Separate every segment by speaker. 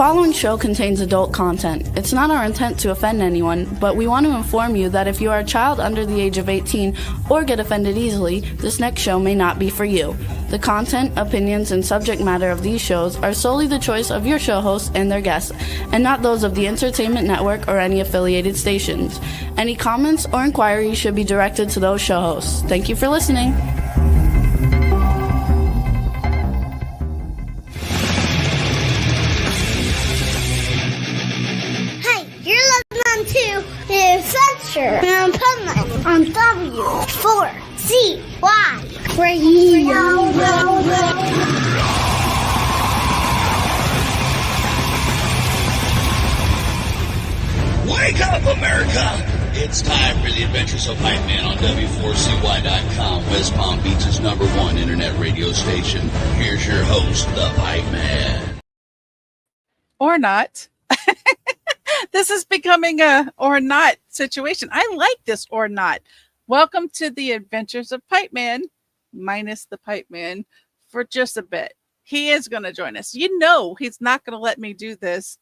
Speaker 1: following show contains adult content. It's not our intent to offend anyone, but we want to inform you that if you are a child under the age of 18 or get offended easily, this next show may not be for you. The content, opinions, and subject matter of these shows are solely the choice of your show hosts and their guests, and not those of the Entertainment Network or any affiliated stations. Any comments or inquiries should be directed to those show hosts. Thank you for listening.
Speaker 2: To the adventure and Pipeman on W4CY Radio.
Speaker 3: Wake up, America! It's time for the Adventures of Pipeman on W4CY.com, West Palm Beach's #1 internet radio station. Here's your host, the Pipeman.
Speaker 4: Or not. This is becoming a or not situation. I like this or not. Welcome to the Adventures of Pipeman, minus the Pipeman, for just a bit. He is going to join us. You know he's not going to let me do this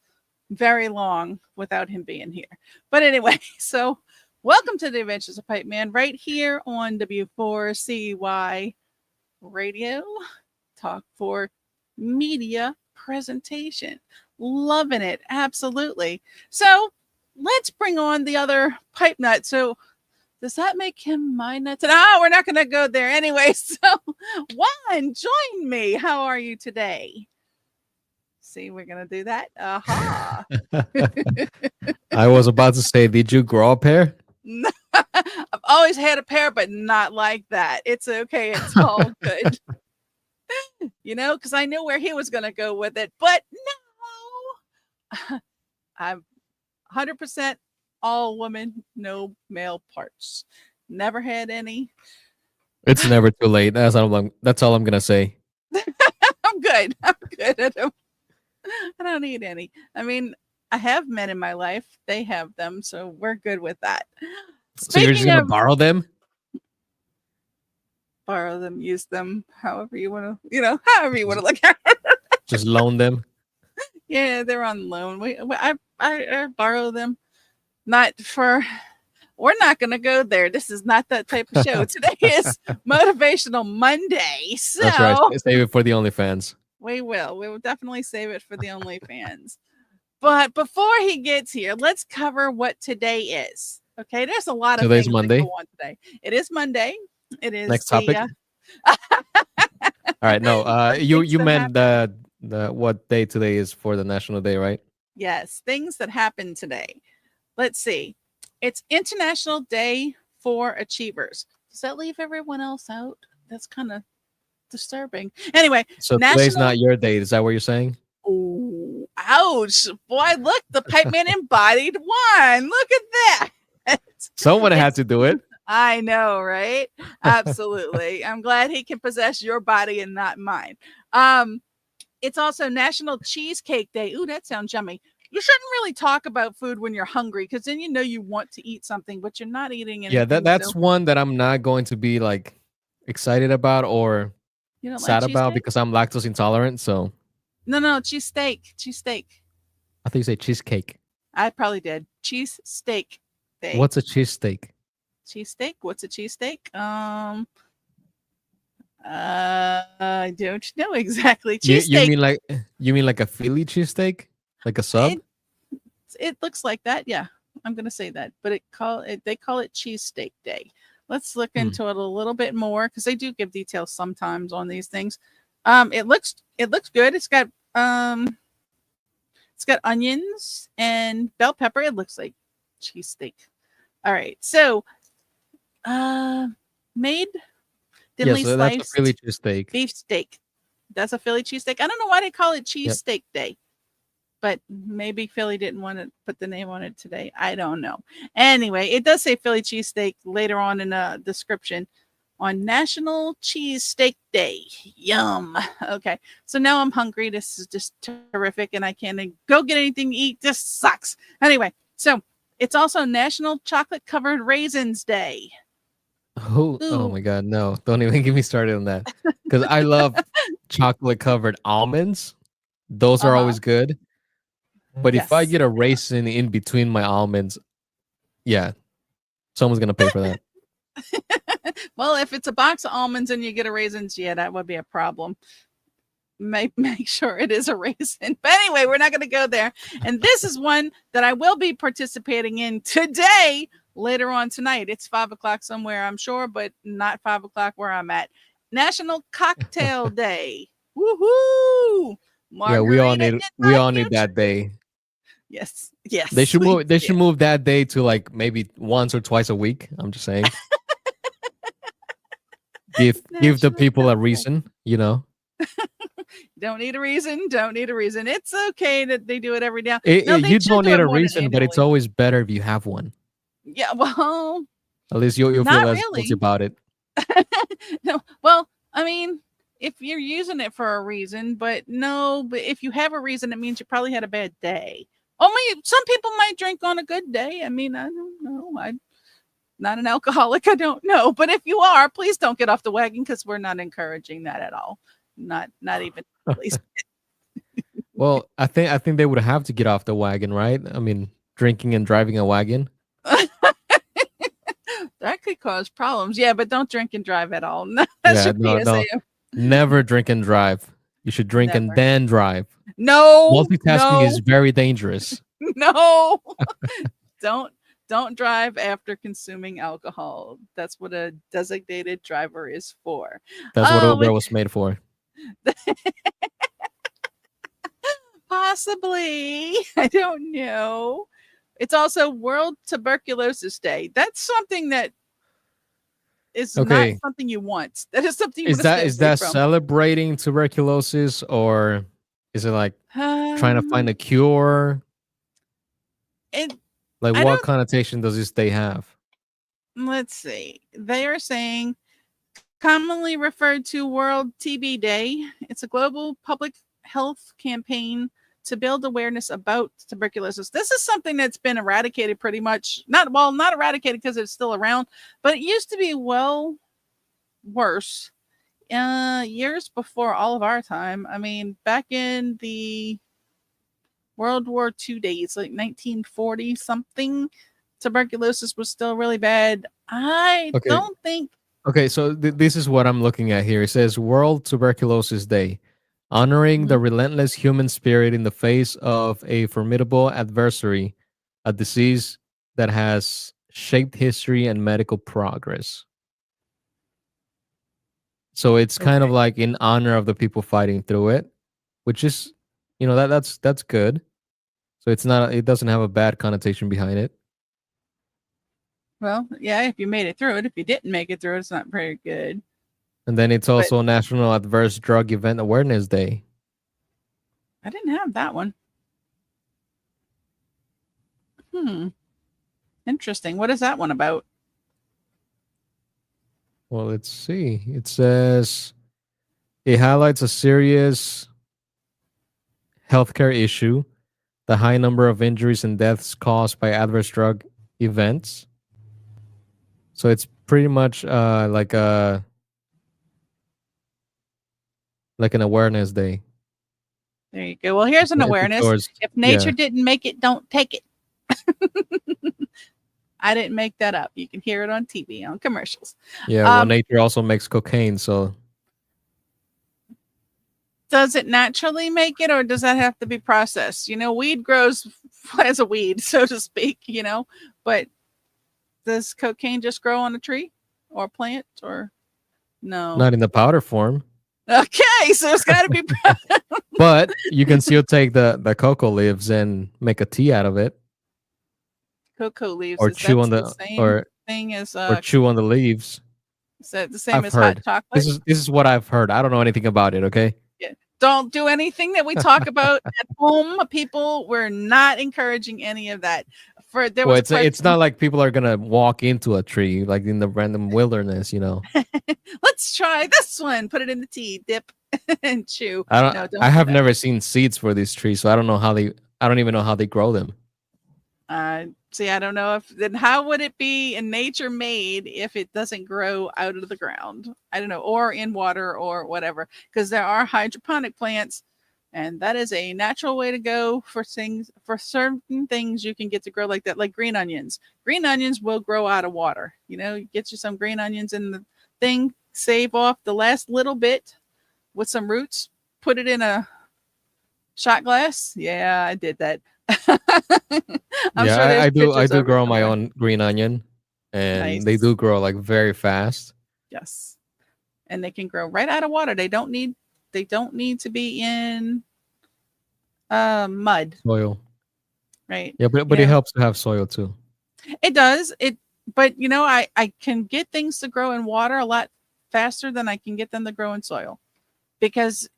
Speaker 4: very long without him being here. But anyway, so welcome to the Adventures of Pipeman right here on W4CY Radio, Talk for Media Presentation. Loving it. Absolutely. So let's bring on the other pipe nut. So does that make him my nuts? No, we're not going to go there anyway. So Juan, join me. How are you today? See, we're going to do that. Aha.
Speaker 5: I was about to say, did you grow a pair?
Speaker 4: No, I've always had a pair, but not like that. It's okay. It's all good. You know, because I knew where he was going to go with it, but no. I'm 100% all woman, no male parts. Never had any.
Speaker 5: It's never too late. That's all I'm gonna say.
Speaker 4: I'm good. I don't need any. I mean, I have men in my life. They have them, so we're good with that.
Speaker 5: So you're just gonna borrow them?
Speaker 4: Borrow them, use them, however you want to, however you want to look at it.
Speaker 5: Just loan them.
Speaker 4: Yeah, they're on loan. I borrow them. We're not going to go there. This is not that type of show. Today is Motivational Monday. So
Speaker 5: that's right. Save it for the OnlyFans.
Speaker 4: We will definitely save it for the OnlyFans. But before he gets here, let's cover what today is. Okay, there's a lot of
Speaker 5: Today's
Speaker 4: things
Speaker 5: Monday.
Speaker 4: that go on today. It is Monday. It is
Speaker 5: next topic. All right, no, you meant the what day today is for the National Day, right?
Speaker 4: Yes, things that happened today. Let's see. It's International Day for Achievers. Does that leave everyone else out? That's kind of disturbing. Anyway,
Speaker 5: so today's not your day. Is that what you're saying?
Speaker 4: Oh, ouch. Boy, look, the Pipeman embodied one. Look at that.
Speaker 5: Someone had to do it.
Speaker 4: I know, right? Absolutely. I'm glad he can possess your body and not mine. It's also National Cheesecake Day. Ooh, that sounds yummy. You shouldn't really talk about food when you're hungry, because then you know you want to eat something, but you're not eating anything.
Speaker 5: Yeah, that's one that I'm not going to be like excited about or sad about because I'm lactose intolerant. So
Speaker 4: no, cheesesteak.
Speaker 5: I think you say cheesecake.
Speaker 4: I probably did. Cheesesteak Day.
Speaker 5: What's a cheesesteak?
Speaker 4: Cheesesteak? What's a cheesesteak? I don't know exactly.
Speaker 5: You mean like a Philly cheesesteak, like a sub?
Speaker 4: It looks like that. Yeah, I'm gonna say that. But they call it Cheesesteak Day. Let's look into it a little bit more because they do give details sometimes on these things. It looks good. It's got onions and bell pepper. It looks like cheesesteak. All right, so made. Thinly
Speaker 5: so
Speaker 4: sliced
Speaker 5: that's a Philly cheesesteak.
Speaker 4: Beef steak. That's a Philly cheesesteak. I don't know why they call it Cheesesteak Day, but maybe Philly didn't want to put the name on it today. I don't know. Anyway, it does say Philly cheesesteak later on in the description on National Cheesesteak Day. Yum. Okay, so now I'm hungry. This is just terrific, and I can't go get anything to eat. This sucks. Anyway, so it's also National Chocolate Covered Raisins Day.
Speaker 5: Oh my God, no. Don't even get me started on that. Because I love chocolate covered almonds. Those are always good. But if I
Speaker 4: Yes.
Speaker 5: get a raisin in between my almonds, yeah, someone's gonna pay for that.
Speaker 4: Well, if it's a box of almonds and you get a raisins, yeah, that would be a problem. Make sure it is a raisin. But anyway, we're not going to go there. And this is one that I will be participating in today, later on tonight. It's 5 o'clock somewhere, I'm sure, but not 5 o'clock where I'm at. National Cocktail Day. Woohoo!
Speaker 5: Yeah,
Speaker 4: Margarita in
Speaker 5: we
Speaker 4: my
Speaker 5: all need
Speaker 4: future.
Speaker 5: that day.
Speaker 4: Yes, yes.
Speaker 5: They should
Speaker 4: we
Speaker 5: move. They should
Speaker 4: do.
Speaker 5: move that day to like maybe once or twice a week. I'm just saying. Give the
Speaker 4: National
Speaker 5: people a
Speaker 4: Cocktail.
Speaker 5: reason. You know,
Speaker 4: Don't need a reason. Don't need a reason. It's okay that they do it every now. No, they
Speaker 5: you
Speaker 4: should
Speaker 5: don't
Speaker 4: do
Speaker 5: need
Speaker 4: it
Speaker 5: a
Speaker 4: more than
Speaker 5: reason, but it's
Speaker 4: annually.
Speaker 5: always better if you have one.
Speaker 4: Yeah, well,
Speaker 5: At least you'll feel
Speaker 4: not
Speaker 5: less guilty
Speaker 4: really.
Speaker 5: about it.
Speaker 4: No, well, I mean, if you're using it for a reason, but no, but if you have a reason, it means you probably had a bad day. Only some people might drink on a good day. I mean, I don't know. I'm not an alcoholic. I don't know. But if you are, please don't get off the wagon because we're not encouraging that at all. Not even please.
Speaker 5: Well, I think they would have to get off the wagon, right? I mean, drinking and driving a wagon.
Speaker 4: That could cause problems. Yeah, but don't drink and drive at all. That's
Speaker 5: Yeah,
Speaker 4: your
Speaker 5: no,
Speaker 4: PSA.
Speaker 5: no, never drink and drive. You should drink and
Speaker 4: Never.
Speaker 5: then drive.
Speaker 4: No,
Speaker 5: Multitasking is very dangerous.
Speaker 4: no. Don't drive after consuming alcohol. That's what a designated driver is for.
Speaker 5: That's what
Speaker 4: Oh,
Speaker 5: Uber was made for.
Speaker 4: possibly. I don't know. It's also World Tuberculosis Day. That's something that is
Speaker 5: Okay.
Speaker 4: not something you want. That is something you
Speaker 5: Is
Speaker 4: want to
Speaker 5: that
Speaker 4: stay
Speaker 5: is
Speaker 4: away
Speaker 5: that
Speaker 4: from.
Speaker 5: celebrating tuberculosis, or is it like trying to find a cure?
Speaker 4: it,
Speaker 5: Like,
Speaker 4: I
Speaker 5: what
Speaker 4: don't.
Speaker 5: connotation does this day have?
Speaker 4: Let's see. They are saying commonly referred to World TB Day. It's a global public health campaign to build awareness about tuberculosis. This is something that's been eradicated pretty much. Not eradicated because it's still around, but it used to be worse years before all of our time. I mean, back in the World War II days, like 1940 something, tuberculosis was still really bad. I
Speaker 5: Okay.
Speaker 4: don't think.
Speaker 5: Okay, so this is what I'm looking at here. It says World Tuberculosis Day, honoring the relentless human spirit in the face of a formidable adversary, a disease that has shaped history and medical progress. So it's kind of
Speaker 4: Okay.
Speaker 5: like in honor of the people fighting through it, which is, that's good. So it doesn't have a bad connotation behind it.
Speaker 4: Well, yeah, if you made it through it. If you didn't make it through it, it's not very good.
Speaker 5: And then it's
Speaker 4: But
Speaker 5: also National Adverse Drug Event Awareness Day.
Speaker 4: I didn't have that one. Interesting. What is that one about?
Speaker 5: Well, let's see. It says it highlights a serious healthcare issue, the high number of injuries and deaths caused by adverse drug events. So it's pretty much like an awareness day.
Speaker 4: There you go. Well, here's an awareness.
Speaker 5: Towards,
Speaker 4: If nature
Speaker 5: yeah.
Speaker 4: didn't make it, don't take it. I didn't make that up. You can hear it on TV, on commercials.
Speaker 5: Yeah, well, nature also makes cocaine, so
Speaker 4: Does it naturally make it, or does that have to be processed? Weed grows as a weed, so to speak, but does cocaine just grow on a tree or a plant, or no?
Speaker 5: not in the powder form.
Speaker 4: Okay, so it's got to be.
Speaker 5: But you can still take the cocoa leaves and make a tea out of it.
Speaker 4: Cocoa leaves,
Speaker 5: or
Speaker 4: is
Speaker 5: chew
Speaker 4: that
Speaker 5: on
Speaker 4: the
Speaker 5: the
Speaker 4: same thing as
Speaker 5: or chew on the leaves.
Speaker 4: Is that the same
Speaker 5: I've
Speaker 4: as
Speaker 5: heard.
Speaker 4: hot chocolate?
Speaker 5: This is what I've heard. I don't know anything about it. Okay.
Speaker 4: Yeah. Don't do anything that we talk about at home, people. We're not encouraging any of that.
Speaker 5: Well, it's not like people are gonna walk into a tree like in the random wilderness,
Speaker 4: Let's try this one. Put it in the tea, dip, and chew.
Speaker 5: I have never seen seeds for these trees, so I don't even know how they grow them.
Speaker 4: See, I don't know then how would it be in nature made if it doesn't grow out of the ground? I don't know, or in water or whatever, because there are hydroponic plants And that is a natural way to go for things. For certain things, you can get to grow like that, like green onions. Green onions will grow out of water. Get you some green onions in the thing, save off the last little bit with some roots, put it in a shot glass. Yeah, I did that. I'm
Speaker 5: Yeah,
Speaker 4: sure there's
Speaker 5: I
Speaker 4: pictures
Speaker 5: do
Speaker 4: of it
Speaker 5: grow my
Speaker 4: somewhere.
Speaker 5: own green onion, and they
Speaker 4: Nice.
Speaker 5: do grow like very fast.
Speaker 4: Yes. And they can grow right out of water. They don't need to be in mud,
Speaker 5: Soil.
Speaker 4: right?
Speaker 5: Yeah, but it helps to have soil too.
Speaker 4: It does. But I can get things to grow in water a lot faster than I can get them to grow in soil, because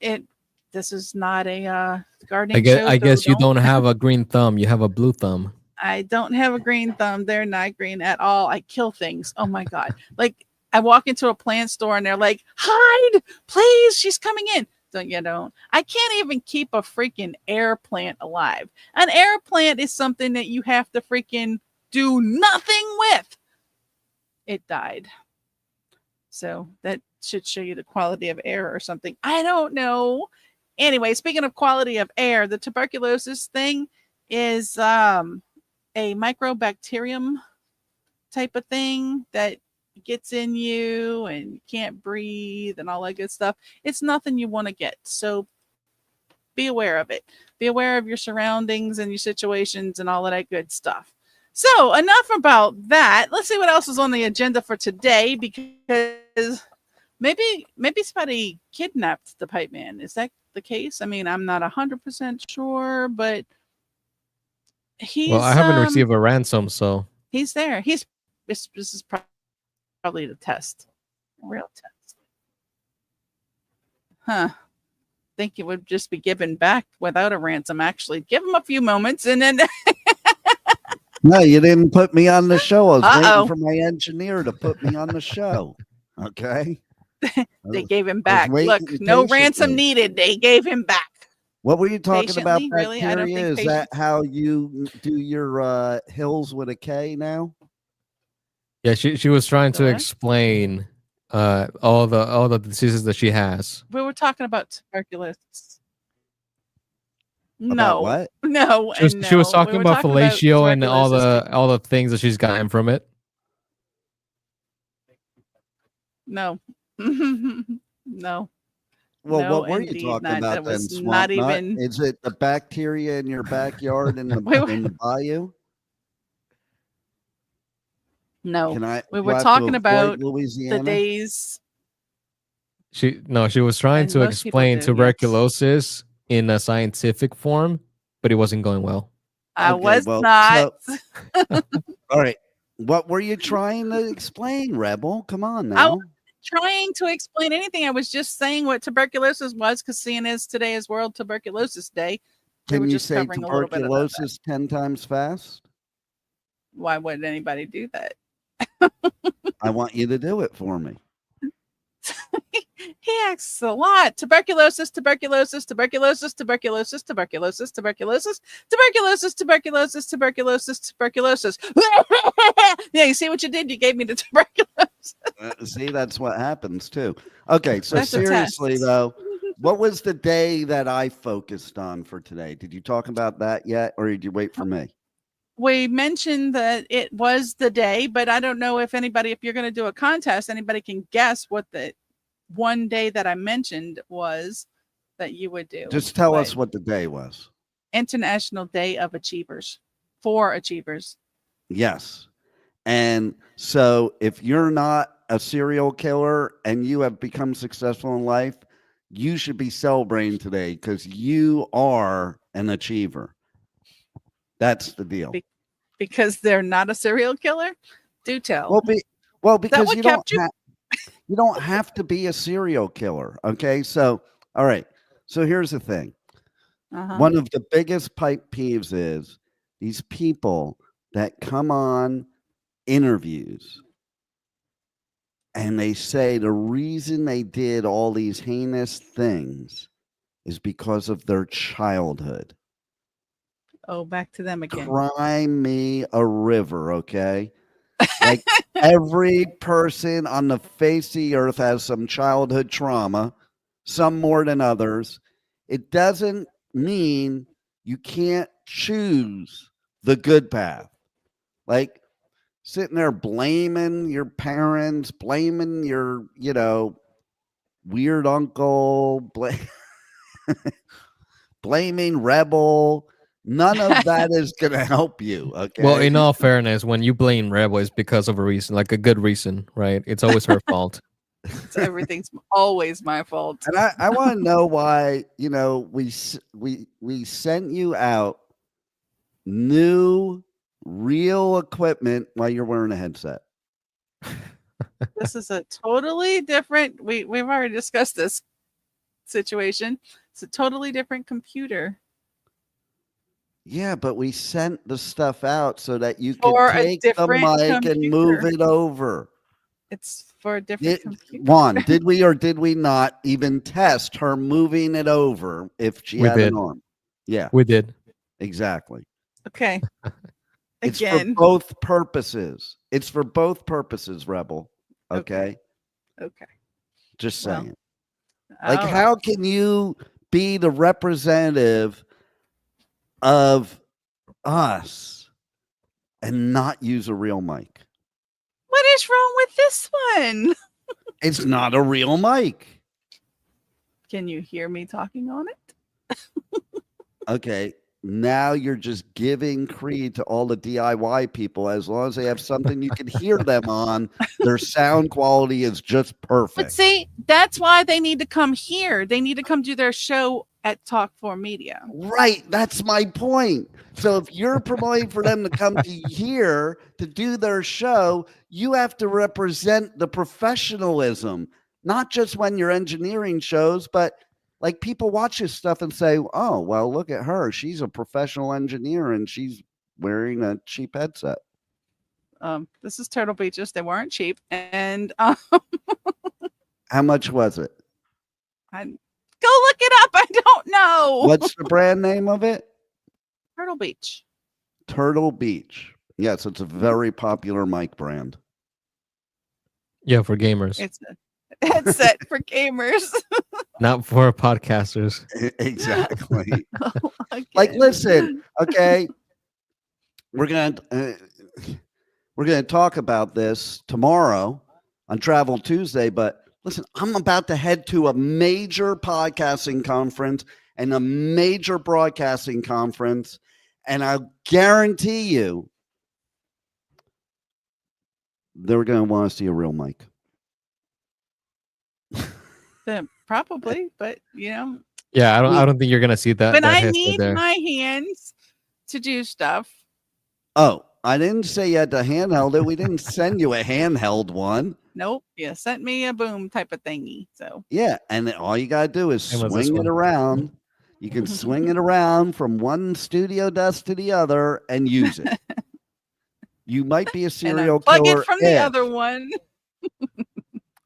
Speaker 4: this is not a gardening show,
Speaker 5: I
Speaker 4: so
Speaker 5: guess you
Speaker 4: don't.
Speaker 5: don't have a green thumb, you have a blue thumb.
Speaker 4: I don't have a green thumb. They're not green at all. I kill things. Oh my God. Like, I walk into a plant store and they're like, hide, please. She's coming in. Don't. I can't even keep a freaking air plant alive. An air plant is something that you have to freaking do nothing with. It died. So that should show you the quality of air or something. I don't know. Anyway, speaking of quality of air, the tuberculosis thing is a microbacterium type of thing that gets in you and you can't breathe and all that good stuff. It's nothing you want to get. So be aware of it. Be aware of your surroundings and your situations and all of that good stuff. So enough about that. Let's see what else is on the agenda for today, because maybe somebody kidnapped the Pipeman. Is that the case? I mean, I'm not 100% sure, but
Speaker 5: Well, I
Speaker 4: he's
Speaker 5: haven't received a ransom, so
Speaker 4: he's there. This is probably the test. Real test. Huh. Think it would just be given back without a ransom. Actually, give him a few moments and then
Speaker 6: No, you didn't put me on the show. I was
Speaker 4: Uh-oh.
Speaker 6: waiting for my engineer to put me on the show. Okay.
Speaker 4: They gave him
Speaker 6: I was
Speaker 4: back.
Speaker 6: waiting
Speaker 4: Look, no ransom
Speaker 6: patiently.
Speaker 4: needed. They gave him back.
Speaker 6: What were you talking about?
Speaker 4: Patiently? Really? I don't
Speaker 6: Bacteria?
Speaker 4: think
Speaker 6: Is that how you do your hills with a K now?
Speaker 5: yeah, she was trying
Speaker 4: The
Speaker 5: to
Speaker 4: what?
Speaker 5: explain all the diseases that she has.
Speaker 4: We were talking about tuberculosis.
Speaker 6: About
Speaker 4: No,
Speaker 6: what?
Speaker 4: no,
Speaker 5: She was,
Speaker 4: and no.
Speaker 5: she was talking
Speaker 4: We were
Speaker 5: about
Speaker 4: talking about
Speaker 5: fellatio and
Speaker 4: tuberculosis.
Speaker 5: all the things that she's gotten from it.
Speaker 4: No. No.
Speaker 6: Well,
Speaker 4: No,
Speaker 6: what were you
Speaker 4: indeed
Speaker 6: talking
Speaker 4: not.
Speaker 6: about
Speaker 4: That
Speaker 6: then,
Speaker 4: was
Speaker 6: Swamp
Speaker 4: not
Speaker 6: Nut?
Speaker 4: even.
Speaker 6: Is it the bacteria in your backyard in
Speaker 4: We were-
Speaker 6: the bayou?
Speaker 4: No.
Speaker 6: Can I?
Speaker 4: We
Speaker 6: do
Speaker 4: were
Speaker 6: I have to
Speaker 4: talking
Speaker 6: avoid
Speaker 4: about the
Speaker 6: Louisiana?
Speaker 4: days,
Speaker 5: She was trying
Speaker 4: and
Speaker 5: to
Speaker 4: most people
Speaker 5: explain
Speaker 4: do, yes.
Speaker 5: tuberculosis in a scientific form, but it wasn't going well.
Speaker 4: I
Speaker 6: Okay,
Speaker 4: was
Speaker 6: well,
Speaker 4: not.
Speaker 6: All right. What were you trying to explain, Rebel? Come on
Speaker 4: I
Speaker 6: now.
Speaker 4: wasn't trying to explain anything. I was just saying what tuberculosis was, because seeing as today is World Tuberculosis Day, we were
Speaker 6: Can you
Speaker 4: just
Speaker 6: say
Speaker 4: covering a little bit about that.
Speaker 6: tuberculosis 10 times fast?
Speaker 4: Why wouldn't anybody do that?
Speaker 6: I want you to do it for me.
Speaker 4: He asks a lot. Tuberculosis, tuberculosis, tuberculosis, tuberculosis, tuberculosis, tuberculosis, tuberculosis, tuberculosis, tuberculosis, tuberculosis. Yeah, you see what you did? You gave me the tuberculosis.
Speaker 6: See, that's what happens too. Okay, so
Speaker 4: That's a
Speaker 6: seriously
Speaker 4: test.
Speaker 6: though, what was the day that I focused on for today? Did you talk about that yet, or did you wait for me?
Speaker 4: We mentioned that it was the day, but I don't know if you're going to do a contest, anybody can guess what the one day that I mentioned was that you would do.
Speaker 6: Just tell us what the day was.
Speaker 4: International Day of Achievers, for achievers.
Speaker 6: Yes. And so if you're not a serial killer and you have become successful in life, you should be celebrating today because you are an achiever. That's the deal.
Speaker 4: Because they're not a serial killer? Do tell.
Speaker 6: Well, because
Speaker 4: what
Speaker 6: you
Speaker 4: kept
Speaker 6: you don't have to be a serial killer. Okay. So, all right. So here's the thing. One of the biggest pipe peeves is these people that come on interviews and they say the reason they did all these heinous things is because of their childhood.
Speaker 4: Oh, back to them again.
Speaker 6: Cry me a river, okay? Like every person on the face of the earth has some childhood trauma, some more than others. it doesn't mean you can't choose the good path. Like sitting there blaming your parents, blaming your, weird uncle, blaming rebel. None of that is going to help you. Okay.
Speaker 5: Well, in all fairness, when you blame Rebel, it's because of a reason, like a good reason, right? It's always her fault.
Speaker 4: So everything's always my fault.
Speaker 6: And I want to know why, we sent you out new real equipment while you're wearing a headset.
Speaker 4: This is a totally different. We've already discussed this situation. It's a totally different computer.
Speaker 6: Yeah, but we sent the stuff out so that you
Speaker 4: For
Speaker 6: could
Speaker 4: a
Speaker 6: take the
Speaker 4: different
Speaker 6: mic and move
Speaker 4: computer.
Speaker 6: it over.
Speaker 4: It's for a different computer.
Speaker 6: Juan, did we or did we not even test her moving it over if she had an arm? Yeah,
Speaker 5: we did.
Speaker 6: Exactly.
Speaker 4: Okay.
Speaker 6: It's
Speaker 4: Again.
Speaker 6: for both purposes. It's for both purposes, Rebel. Okay. Just saying. Like, how can you be the representative of us and not use a real mic?
Speaker 4: What is wrong with this one?
Speaker 6: It's not a real mic.
Speaker 4: Can you hear me talking on it?
Speaker 6: Okay. Now you're just giving creed to all the DIY people. As long as they have something you can hear them on, their sound quality is just perfect.
Speaker 4: But see, that's why they need to come here. They need to come do their show at Talk 4 Media.
Speaker 6: Right. That's my point. So if you're promoting for them to come to here to do their show, you have to represent the professionalism, not just when you're engineering shows, but like people watch this stuff and say, oh, well, look at her. She's a professional engineer and she's wearing a cheap headset.
Speaker 4: This is Turtle Beaches. They weren't cheap. And
Speaker 6: how much was it?
Speaker 4: Go look it up. I don't know.
Speaker 6: What's the brand name of it?
Speaker 4: Turtle Beach.
Speaker 6: Turtle Beach. Yes, it's a very popular mic brand.
Speaker 5: Yeah, for gamers.
Speaker 4: It's a headset for gamers.
Speaker 6: Not for podcasters. Exactly. Like, listen, okay. We're gonna talk about this tomorrow on Travel Tuesday, but listen, I'm about to head to a major podcasting conference and a major broadcasting conference, and I guarantee you they're going to want to see a real mic.
Speaker 4: Probably, but
Speaker 5: yeah, I don't think you're going to see that.
Speaker 4: But I need my hands to do stuff.
Speaker 6: Oh, I didn't say you had to handheld it. We didn't send you a handheld one.
Speaker 4: Nope. You sent me a boom type of thingy. So
Speaker 6: yeah, and all you gotta do is swing it around. You can swing it around from one studio desk to the other and use it. You might be a serial killer.
Speaker 4: Plug it from the other one.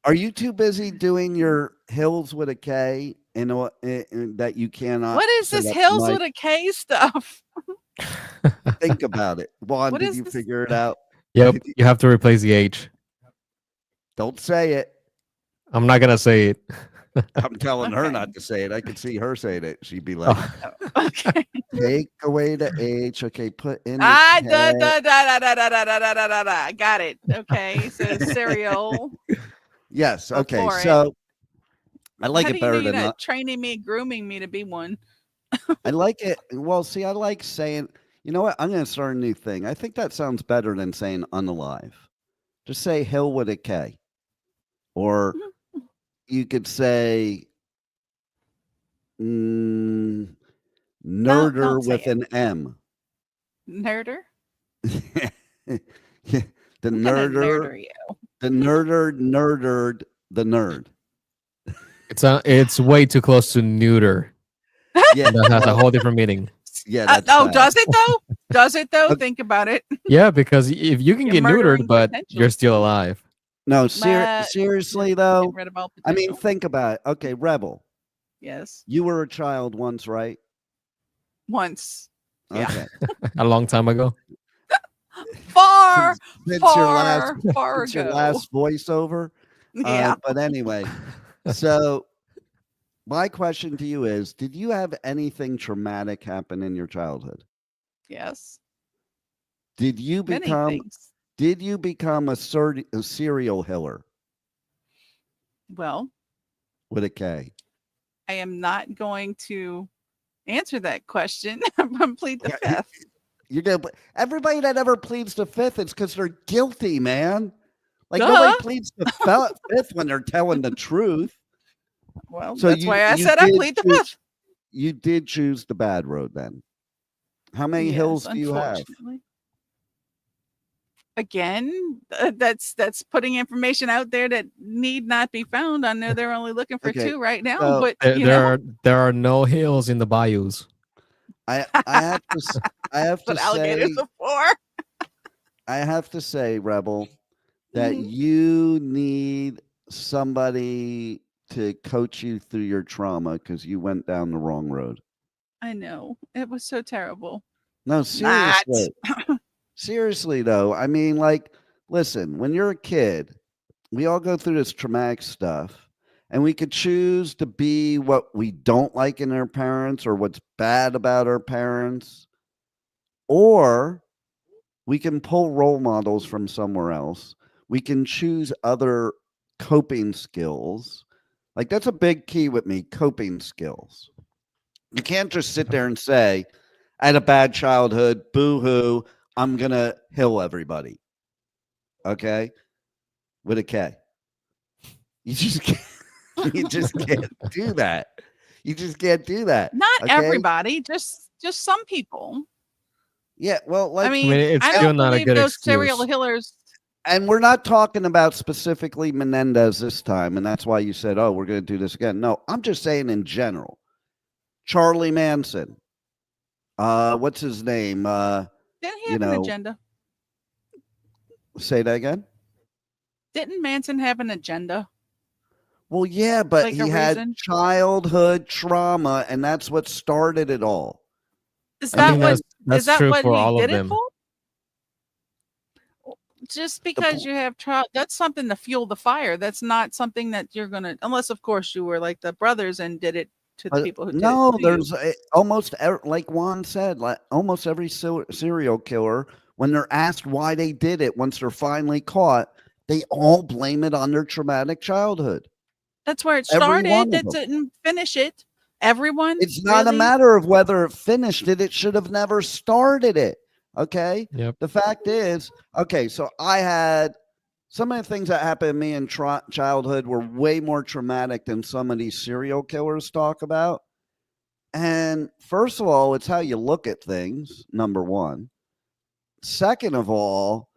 Speaker 6: Are you too busy doing your Hills with a K in that you cannot?
Speaker 4: What is this Hills with a K stuff?
Speaker 6: Think about it. Juan, did you figure it out?
Speaker 5: Yep, you have to replace the H.
Speaker 6: Don't say it.
Speaker 5: I'm not gonna say it.
Speaker 6: I'm telling her not to say it. I could see her saying it. She'd be like,
Speaker 4: okay.
Speaker 6: Take away the H. Okay, put in
Speaker 4: got it. Okay, so cereal.
Speaker 6: Yes. Okay. So I like it better than
Speaker 4: training me, grooming me to be one.
Speaker 6: I like it. Well, see, I like saying, you know what? I'm going to start a new thing. I think that sounds better than saying unalive. Just say Hill with a K. Or you could say nerder with an M.
Speaker 4: Nerder?
Speaker 6: The nerder. The nerdered the nerd.
Speaker 5: It's way too close to neuter. Yeah, that has a whole different meaning.
Speaker 6: Yeah.
Speaker 4: Does it though? Does it though? Think about it.
Speaker 5: Yeah, because if you can get neutered, but you're still alive.
Speaker 6: No, seriously though. I mean, think about it. Okay, Rebel.
Speaker 4: Yes.
Speaker 6: You were a child once, right?
Speaker 4: Once. Yeah.
Speaker 6: Okay.
Speaker 5: A long time ago.
Speaker 4: Far
Speaker 6: your last voiceover.
Speaker 4: Yeah.
Speaker 6: But anyway, so my question to you is, did you have anything traumatic happen in your childhood?
Speaker 4: Yes.
Speaker 6: Did you
Speaker 4: Many
Speaker 6: become
Speaker 4: things.
Speaker 6: a serial killer
Speaker 4: Well,
Speaker 6: with a K?
Speaker 4: I am not going to answer that question. I'm plead the fifth.
Speaker 6: You're gonna everybody that ever pleads the fifth, it's because they're guilty, man. Like nobody
Speaker 4: Duh.
Speaker 6: pleads the fifth when they're telling the truth.
Speaker 4: Well,
Speaker 6: So
Speaker 4: that's why I
Speaker 6: you
Speaker 4: said I plead the fifth.
Speaker 6: you did choose the bad road then. How many
Speaker 4: Yes,
Speaker 6: hills do you have?
Speaker 4: unfortunately. Again, that's putting information out there that need not be found. I know they're only looking for
Speaker 6: Okay,
Speaker 4: 2 right now,
Speaker 6: so
Speaker 4: but
Speaker 5: There are no hills in the bayous.
Speaker 6: I have to I have to
Speaker 4: what alligators
Speaker 6: say
Speaker 4: are for.
Speaker 6: I have to say, Rebel, that
Speaker 4: Mhm.
Speaker 6: you need somebody to coach you through your trauma because you went down the wrong road.
Speaker 4: I know. It was so terrible.
Speaker 6: No,
Speaker 4: Not.
Speaker 6: seriously. Seriously, though. I mean, like, listen, when you're a kid, we all go through this traumatic stuff, and we could choose to be what we don't like in our parents or what's bad about our parents, or we can pull role models from somewhere else. We can choose other coping skills. Like, that's a big key with me, coping skills. You can't just sit there and say, I had a bad childhood, boo hoo, I'm going to heal everybody. Okay? With a K. You just can't, you just can't do that. You just can't do that.
Speaker 4: Not
Speaker 6: Okay?
Speaker 4: everybody, just some people.
Speaker 6: Yeah, well,
Speaker 4: I
Speaker 6: like,
Speaker 5: I mean,
Speaker 4: mean,
Speaker 5: it's
Speaker 4: I
Speaker 5: still
Speaker 4: don't
Speaker 5: not a
Speaker 4: believe
Speaker 5: good
Speaker 4: those serial
Speaker 5: excuse.
Speaker 4: killers.
Speaker 6: and we're not talking about specifically Menendez this time, and that's why you said, oh, we're going to do this again. No, I'm just saying in general. Charlie Manson. What's his name?
Speaker 4: Didn't he
Speaker 6: You
Speaker 4: have an
Speaker 6: know,
Speaker 4: agenda?
Speaker 6: say that again?
Speaker 4: Didn't Manson have an agenda?
Speaker 6: Well, yeah, but
Speaker 4: Like a
Speaker 6: he had
Speaker 4: reason?
Speaker 6: childhood trauma, and that's what started it all.
Speaker 4: Is
Speaker 5: I think
Speaker 4: that what
Speaker 5: that's true for
Speaker 4: he
Speaker 5: all of
Speaker 4: did it
Speaker 5: them.
Speaker 4: for? Just
Speaker 6: The
Speaker 4: because
Speaker 6: po-
Speaker 4: you have that's something to fuel the fire. That's not something that you're gonna, unless of course you were like the brothers and did it to the people who did it
Speaker 6: no,
Speaker 4: to you.
Speaker 6: there's like Juan said, like almost every serial killer, when they're asked why they did it, once they're finally caught, they all blame it on their traumatic childhood.
Speaker 4: That's where it
Speaker 6: Every
Speaker 4: started.
Speaker 6: one of
Speaker 4: That
Speaker 6: them.
Speaker 4: didn't finish it. Everyone
Speaker 6: It's not a
Speaker 4: really.
Speaker 6: matter of whether it finished it. It should have never started it. Okay.
Speaker 5: Yep.
Speaker 6: The fact is, okay, so I had some of the things that happened to me in childhood were way more traumatic than some of these serial killers talk about. And first of all, it's how you look at things, number one. Second of all,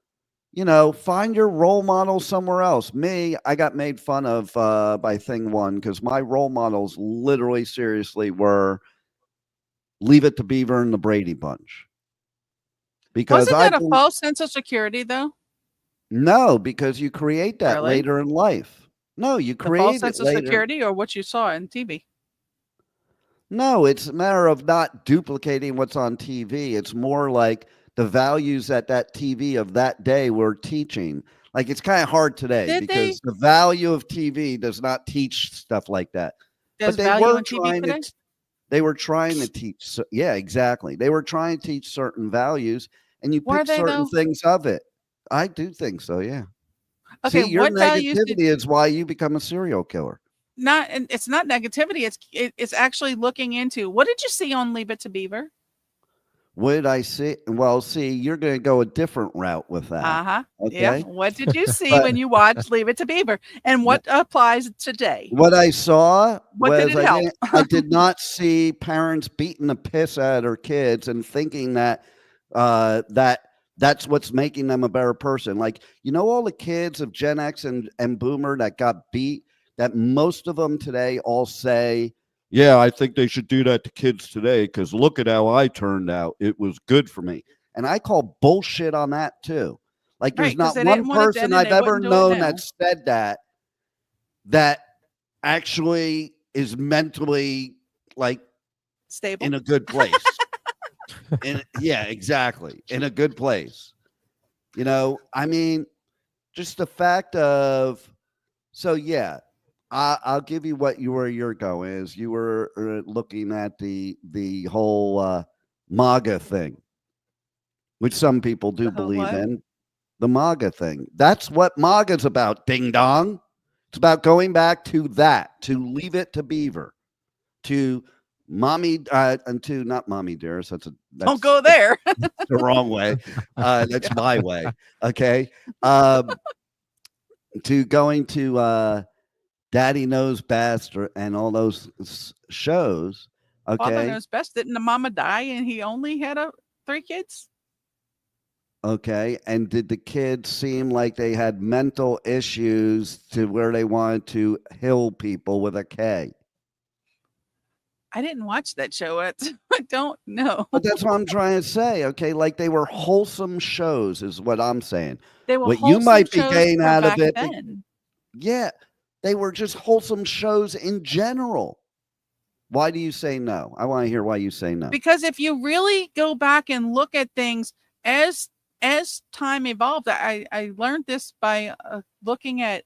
Speaker 6: find your role model somewhere else. Me, I got made fun of by Thing One because my role models literally, seriously, were Leave It to Beaver and the Brady Bunch. Because
Speaker 4: Wasn't that a false sense of security though?
Speaker 6: No, because you create that
Speaker 4: Really?
Speaker 6: later in life. No, you
Speaker 4: The false
Speaker 6: create it
Speaker 4: sense of
Speaker 6: later.
Speaker 4: security or what you saw in TV?
Speaker 6: No, it's a matter of not duplicating what's on TV. It's more like the values that TV of that day were teaching. Like it's kind of hard today
Speaker 4: Did they?
Speaker 6: because the value of TV does not teach stuff like that.
Speaker 4: There's
Speaker 6: But they
Speaker 4: value
Speaker 6: were
Speaker 4: in TV
Speaker 6: trying to
Speaker 4: today?
Speaker 6: they were trying to teach. Yeah, exactly. They were trying to teach certain values, and you
Speaker 4: Were
Speaker 6: pick
Speaker 4: they
Speaker 6: certain
Speaker 4: though?
Speaker 6: things of it. I do think so. Yeah.
Speaker 4: Okay,
Speaker 6: See, your
Speaker 4: what values did
Speaker 6: negativity is why you become a serial killer.
Speaker 4: not, and it's not negativity, it's actually looking into what did you see on Leave It to Beaver?
Speaker 6: What did I see? Well, see, you're going to go a different route with that.
Speaker 4: Uh-huh. Yeah.
Speaker 6: Okay.
Speaker 4: What did you see
Speaker 6: But
Speaker 4: when you watched Leave It to Beaver? And what applies today?
Speaker 6: what I saw
Speaker 4: What did
Speaker 6: was
Speaker 4: it help?
Speaker 6: I did not see parents beating the piss out of their kids and thinking that that's what's making them a better person. Like, all the kids of Gen X and Boomer that got beat, that most of them today all say, yeah, I think they should do that to kids today because look at how I turned out. It was good for me. And I call bullshit on that too. Like,
Speaker 4: Right,
Speaker 6: there's
Speaker 4: because
Speaker 6: not
Speaker 4: they
Speaker 6: one
Speaker 4: didn't want it then
Speaker 6: person
Speaker 4: and
Speaker 6: I've
Speaker 4: they
Speaker 6: ever
Speaker 4: wouldn't do it
Speaker 6: known
Speaker 4: now.
Speaker 6: that said that actually is mentally like
Speaker 4: Stable.
Speaker 6: in a good place. Yeah, exactly. In a good place. I mean, just the fact of, so yeah, I'll give you where you're going is you were looking at the whole MAGA thing, which some people do
Speaker 4: The whole
Speaker 6: believe
Speaker 4: what?
Speaker 6: in. The MAGA thing. That's what MAGA's about. Ding dong. It's about going back to that, to leave it to Beaver, to mommy, and to not mommy dearest.
Speaker 4: Don't go there.
Speaker 6: That's the wrong way. That's my way. Okay. To going to Daddy Knows Best and all those shows.
Speaker 4: Father
Speaker 6: Okay.
Speaker 4: Knows Best. Didn't the mama die and he only had 3 kids?
Speaker 6: Okay. And did the kids seem like they had mental issues to where they wanted to heal people with a K?
Speaker 4: I didn't watch that show. I don't know.
Speaker 6: But that's what I'm trying to say. Okay. Like they were wholesome shows, is what I'm saying.
Speaker 4: They were
Speaker 6: What you
Speaker 4: wholesome
Speaker 6: might be
Speaker 4: shows
Speaker 6: getting
Speaker 4: for
Speaker 6: out of
Speaker 4: back
Speaker 6: it.
Speaker 4: then.
Speaker 6: Yeah. They were just wholesome shows in general. Why do you say no? I want to hear why you say no.
Speaker 4: Because if you really go back and look at things as time evolved, I learned this by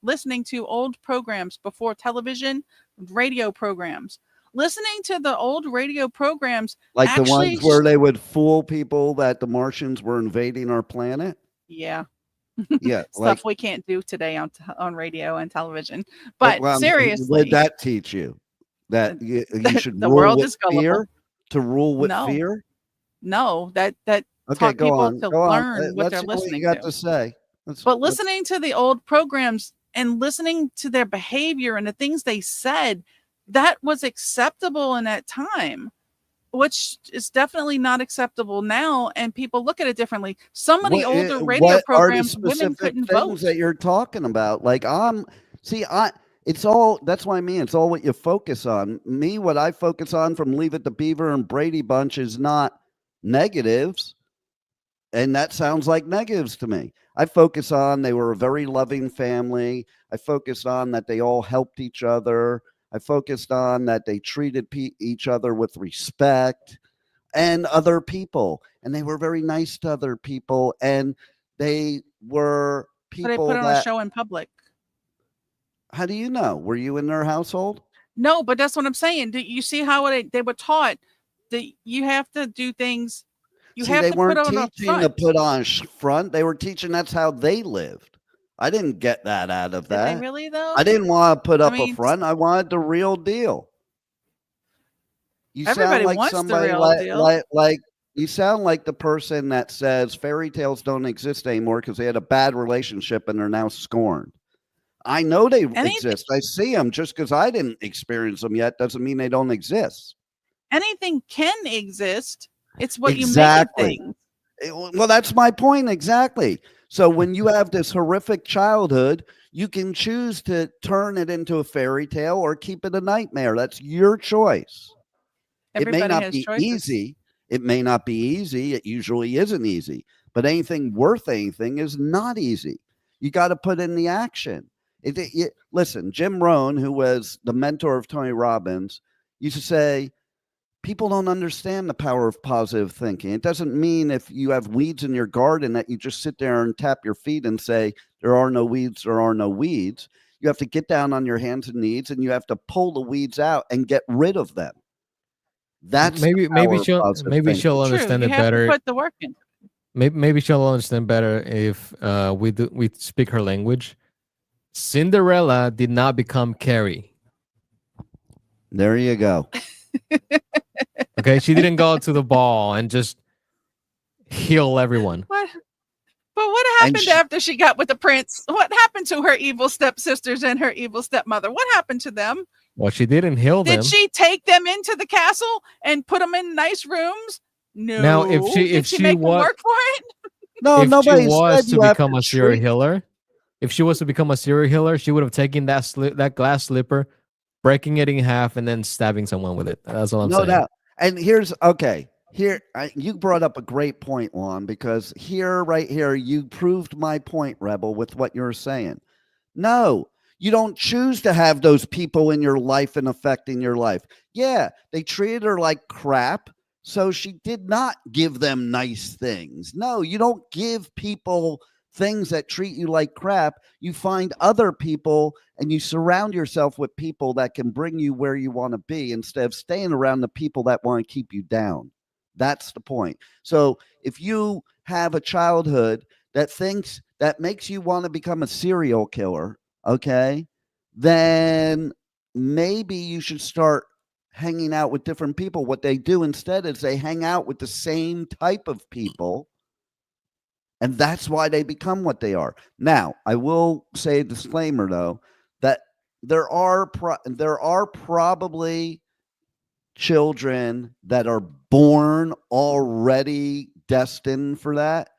Speaker 4: listening to old programs before television, radio programs. Listening to the old radio programs,
Speaker 6: Like
Speaker 4: actually,
Speaker 6: the ones where they would fool people that the Martians were invading our planet?
Speaker 4: yeah.
Speaker 6: Yeah.
Speaker 4: Stuff we can't do today on radio and television.
Speaker 6: But
Speaker 4: But seriously,
Speaker 6: what did that teach you? That you should
Speaker 4: the
Speaker 6: rule
Speaker 4: world
Speaker 6: with
Speaker 4: is gullible.
Speaker 6: fear? To rule with
Speaker 4: No.
Speaker 6: fear?
Speaker 4: No, that
Speaker 6: Okay,
Speaker 4: taught
Speaker 6: go
Speaker 4: people
Speaker 6: on.
Speaker 4: to
Speaker 6: Go on.
Speaker 4: learn what
Speaker 6: Let's
Speaker 4: they're
Speaker 6: see what
Speaker 4: listening
Speaker 6: you got
Speaker 4: to.
Speaker 6: to say.
Speaker 4: But listening to the old programs and listening to their behavior and the things they said, that was acceptable in that time, which is definitely not acceptable now. And people look at it differently. Some of the older radio
Speaker 6: what
Speaker 4: programs,
Speaker 6: are the
Speaker 4: women
Speaker 6: specific
Speaker 4: couldn't
Speaker 6: things
Speaker 4: vote.
Speaker 6: that you're talking about? Like it's all, that's what I mean. It's all what you focus on. Me, what I focus on from Leave It to Beaver and Brady Bunch is not negatives. And that sounds like negatives to me. I focus on they were a very loving family. I focused on that they all helped each other. I focused on that they treated each other with respect and other people. And they were very nice to other people. And they were people
Speaker 4: So they put on a show in public.
Speaker 6: How do you know? Were you in their household?
Speaker 4: No, but that's what I'm saying. Do you see how they were taught that you have to do things?
Speaker 6: They weren't teaching to put on front. They were teaching that's how they lived. I didn't get that out of that.
Speaker 4: Did they really though?
Speaker 6: I didn't want to put up a front. I wanted the real deal. You
Speaker 4: Everybody
Speaker 6: sound like
Speaker 4: wants
Speaker 6: somebody
Speaker 4: the real deal.
Speaker 6: like you sound like the person that says fairy tales don't exist anymore because they had a bad relationship and they're now scorned. I know they exist. I see them. Just because I didn't experience them yet doesn't mean they don't exist.
Speaker 4: Anything can exist. It's what
Speaker 6: exactly.
Speaker 4: you make of things.
Speaker 6: Well, that's my point. Exactly. So when you have this horrific childhood, you can choose to turn it into a fairy tale or keep it a nightmare. That's your choice.
Speaker 4: Everybody
Speaker 6: it may not
Speaker 4: has
Speaker 6: be
Speaker 4: choices.
Speaker 6: easy. It may not be easy. It usually isn't easy. But anything worth anything is not easy. You got to put in the action. Listen, Jim Rohn, who was the mentor of Tony Robbins, used to say, people don't understand the power of positive thinking. It doesn't mean if you have weeds in your garden that you just sit there and tap your feet and say, there are no weeds, there are no weeds. You have to get down on your hands and knees and you have to pull the weeds out and get rid of them. That's
Speaker 5: maybe she'll understand it better.
Speaker 4: Put the work in.
Speaker 5: Maybe she'll understand better if we speak her language. Cinderella did not become Carrie.
Speaker 6: There you go.
Speaker 5: Okay, she didn't go to the ball and just heal everyone.
Speaker 4: What? But what happened after she got with the prince? What happened to her evil stepsisters and her evil stepmother? What happened to them?
Speaker 5: Well, she didn't heal them.
Speaker 4: Did she take them into the castle and put them in nice rooms? No.
Speaker 5: Now, if she
Speaker 4: make them work for it?
Speaker 6: No,
Speaker 5: if
Speaker 6: nobody
Speaker 5: she was
Speaker 6: to
Speaker 5: become a serial healer, if she was to become a serial healer, she would have taken that glass slipper, breaking it in half, and then stabbing someone with it. That's all I'm saying.
Speaker 6: No doubt. And you brought up a great point, Juan, because right here, you proved my point, Rebel, with what you're saying. No, you don't choose to have those people in your life and affecting your life. Yeah, they treated her like crap, so she did not give them nice things. No, you don't give people things that treat you like crap, you find other people and you surround yourself with people that can bring you where you want to be instead of staying around the people that want to keep you down. That's the point. So if you have a childhood that makes you want to become a serial killer, okay, then maybe you should start hanging out with different people. What they do instead is they hang out with the same type of people, and that's why they become what they are. Now, I will say a disclaimer though, that there are probably children that are born already destined for that,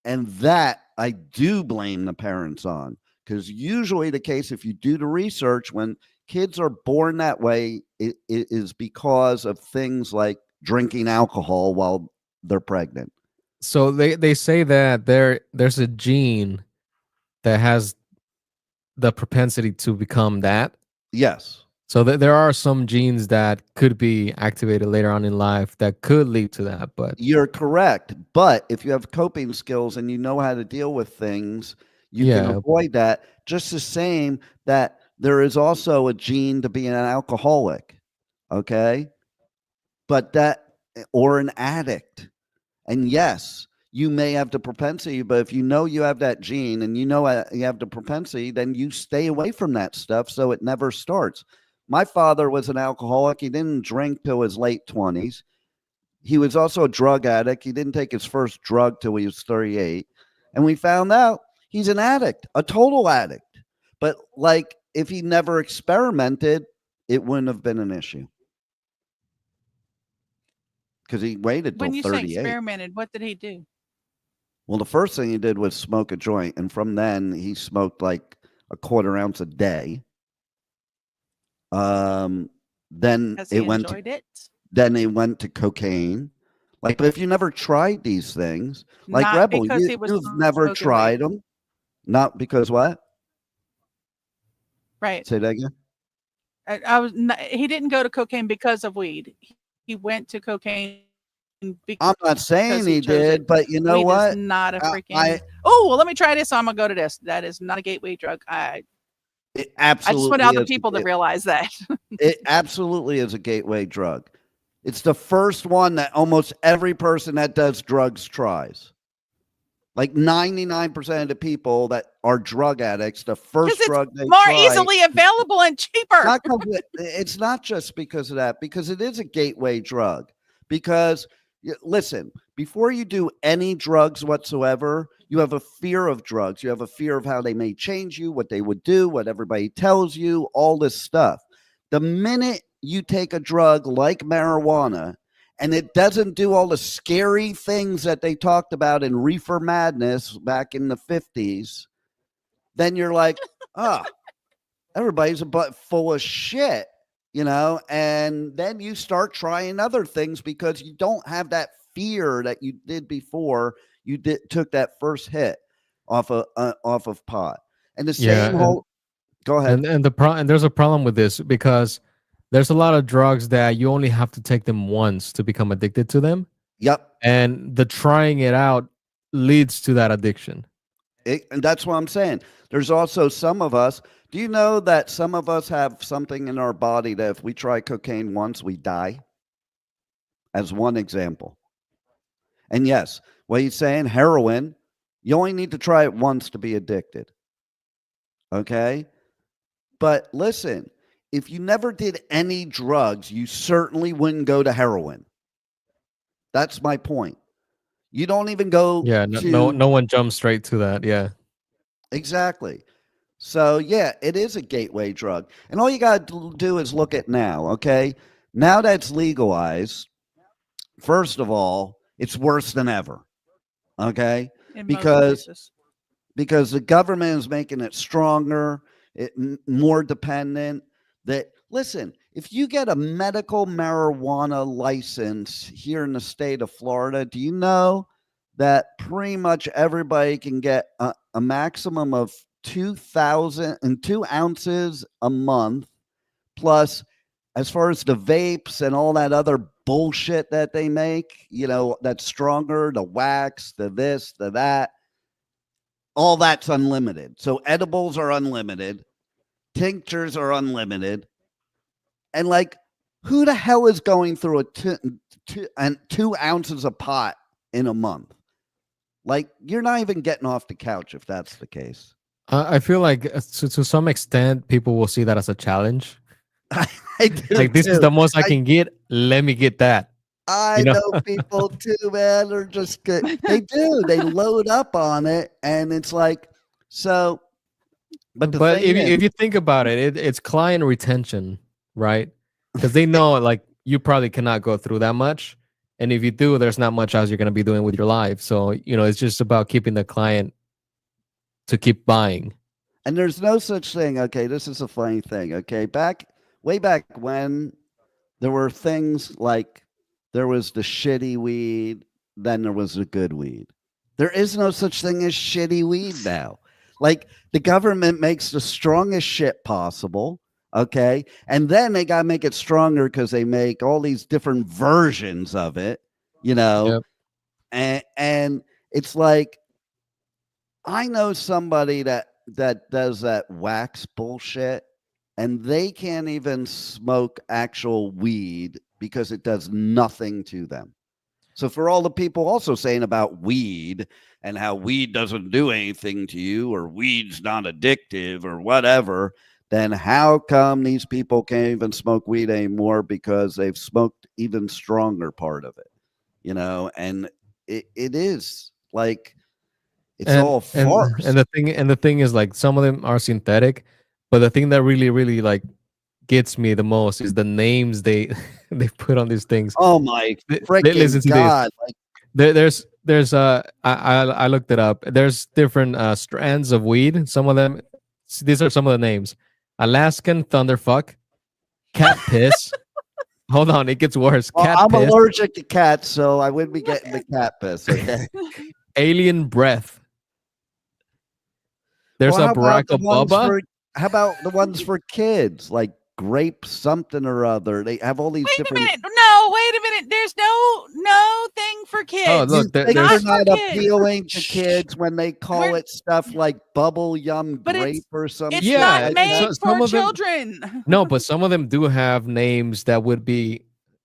Speaker 6: and that I do blame the parents on, because usually the case, if you do the research, when kids are born that way, it is because of things like drinking alcohol while they're pregnant.
Speaker 5: So they say that there's a gene that has the propensity to become that.
Speaker 6: Yes.
Speaker 5: So there are some genes that could be activated later on in life that could lead to that. But
Speaker 6: you're correct. But if you have coping skills and you know how to deal with things, you can avoid that. Just the same that there is also a gene to be an alcoholic. Okay. But or an addict. And yes, you may have the propensity, but if you know you have that gene and you know you have the propensity, then you stay away from that stuff so it never starts. My father was an alcoholic. He didn't drink till his late 20s. He was also a drug addict. He didn't take his first drug till he was 38. And we found out he's an addict, a total addict. But like, if he never experimented, it wouldn't have been an issue. Because he waited till 38. When you say
Speaker 4: experimented, what did he do?
Speaker 6: Well, the first thing he did was smoke a joint. And from then, he smoked like a quarter ounce a day. Then Then they went to cocaine. Like, but if you never tried these things, like
Speaker 4: not
Speaker 6: Rebel,
Speaker 4: you've
Speaker 6: never tried them. Not because what?
Speaker 4: Right.
Speaker 6: Say that again.
Speaker 4: He didn't go to cocaine because of weed. He went to cocaine.
Speaker 6: I'm not saying he did, but you know
Speaker 4: weed
Speaker 6: what?
Speaker 4: Is not a freaking. Well, let me try this. So I'm gonna go to this. That is not a gateway drug.
Speaker 6: It absolutely.
Speaker 4: I just want other people to realize that.
Speaker 6: It absolutely is a gateway drug. It's the first one that almost every person that does drugs tries. Like 99% of the people that are drug addicts, the first drug they
Speaker 4: more
Speaker 6: try,
Speaker 4: easily available and cheaper.
Speaker 6: It's not just because of that, because it is a gateway drug. Because listen, before you do any drugs whatsoever, you have a fear of drugs. You have a fear of how they may change you, what they would do, what everybody tells you, all this stuff. The minute you take a drug like marijuana and it doesn't do all the scary things that they talked about in Reefer Madness back in the 50s, then you're like, everybody's a butt full of shit, and then you start trying other things because you don't have that fear that you did before you took that first hit off of pot. And the same whole. Go ahead.
Speaker 5: And there's a problem with this because there's a lot of drugs that you only have to take them once to become addicted to them.
Speaker 6: Yep.
Speaker 5: And the trying it out leads to that addiction.
Speaker 6: And that's what I'm saying. There's also some of us. Do you know that some of us have something in our body that if we try cocaine once, we die? As one example. And yes, what he's saying, heroin, you only need to try it once to be addicted. Okay? But listen, if you never did any drugs, you certainly wouldn't go to heroin. That's my point. You don't even go
Speaker 5: no one jumps straight to that. Yeah.
Speaker 6: Exactly. So, yeah, it is a gateway drug. And all you got to do is look at now, okay? Now that it's legalized, first of all, it's worse than ever, okay? Because the government is making it stronger, more dependent. Listen, if you get a medical marijuana license here in the state of Florida, do you know that pretty much everybody can get a maximum of 2 ounces a month, plus as far as the vapes and all that other bullshit that they make, that's stronger, the wax, the this, the that. all that's unlimited. So edibles are unlimited, tinctures are unlimited, and like, who the hell is going through a 2 ounces of pot in a month? Like, you're not even getting off the couch if that's the case.
Speaker 5: I feel like to some extent, people will see that as a challenge.
Speaker 6: I do
Speaker 5: Like, this is
Speaker 6: too.
Speaker 5: the most I can get. Let me get that.
Speaker 6: I know people too, man. They're just good. They do. They load up on it, and it's like, so. But
Speaker 5: If you think about it, it's client retention, right? Because they know like you probably cannot go through that much, and if you do, there's not much else you're going to be doing with your life. So it's just about keeping the client to keep buying.
Speaker 6: And there's no such thing. Okay, this is a funny thing. Okay, way back when there were things like there was the shitty weed, then there was the good weed. There is no such thing as shitty weed now. Like, the government makes the strongest shit possible. Okay. And then they got to make it stronger because they make all these different versions of it,
Speaker 5: Yep.
Speaker 6: and it's like, I know somebody that does that wax bullshit, and they can't even smoke actual weed because it does nothing to them. So for all the people also saying about weed and how weed doesn't do anything to you, or weed's not addictive or whatever, then how come these people can't even smoke weed anymore? Because they've smoked even stronger part of it, and it is like, it's all farce.
Speaker 5: And the thing is, like, some of them are synthetic, but the thing that really really like gets me the most is the names they they put on these things.
Speaker 6: Oh my freaking
Speaker 5: Listen to
Speaker 6: God.
Speaker 5: this. There's I looked it up. There's different strands of weed. Some of them, these are some of the names: Alaskan thunderfuck, cat piss. Hold on, it gets worse. Cat
Speaker 6: I'm
Speaker 5: piss,
Speaker 6: allergic to cats, so I wouldn't be getting the cat piss. Okay.
Speaker 5: alien breath. There's
Speaker 6: Well,
Speaker 5: a Barack Obama.
Speaker 6: how about the ones for kids, like grape something or other? They have all these
Speaker 4: Wait a
Speaker 6: different.
Speaker 4: minute. No, wait a minute. There's no thing for kids.
Speaker 5: Oh, look,
Speaker 6: Think
Speaker 4: not
Speaker 6: they're
Speaker 4: for
Speaker 6: not
Speaker 4: kids.
Speaker 6: appealing to kids when they call it stuff like bubble yum
Speaker 4: But
Speaker 6: grape or something?
Speaker 4: It's
Speaker 5: Yeah,
Speaker 4: not made
Speaker 5: some
Speaker 4: for
Speaker 5: of them-
Speaker 4: children.
Speaker 5: No, but some of them do have names that would be,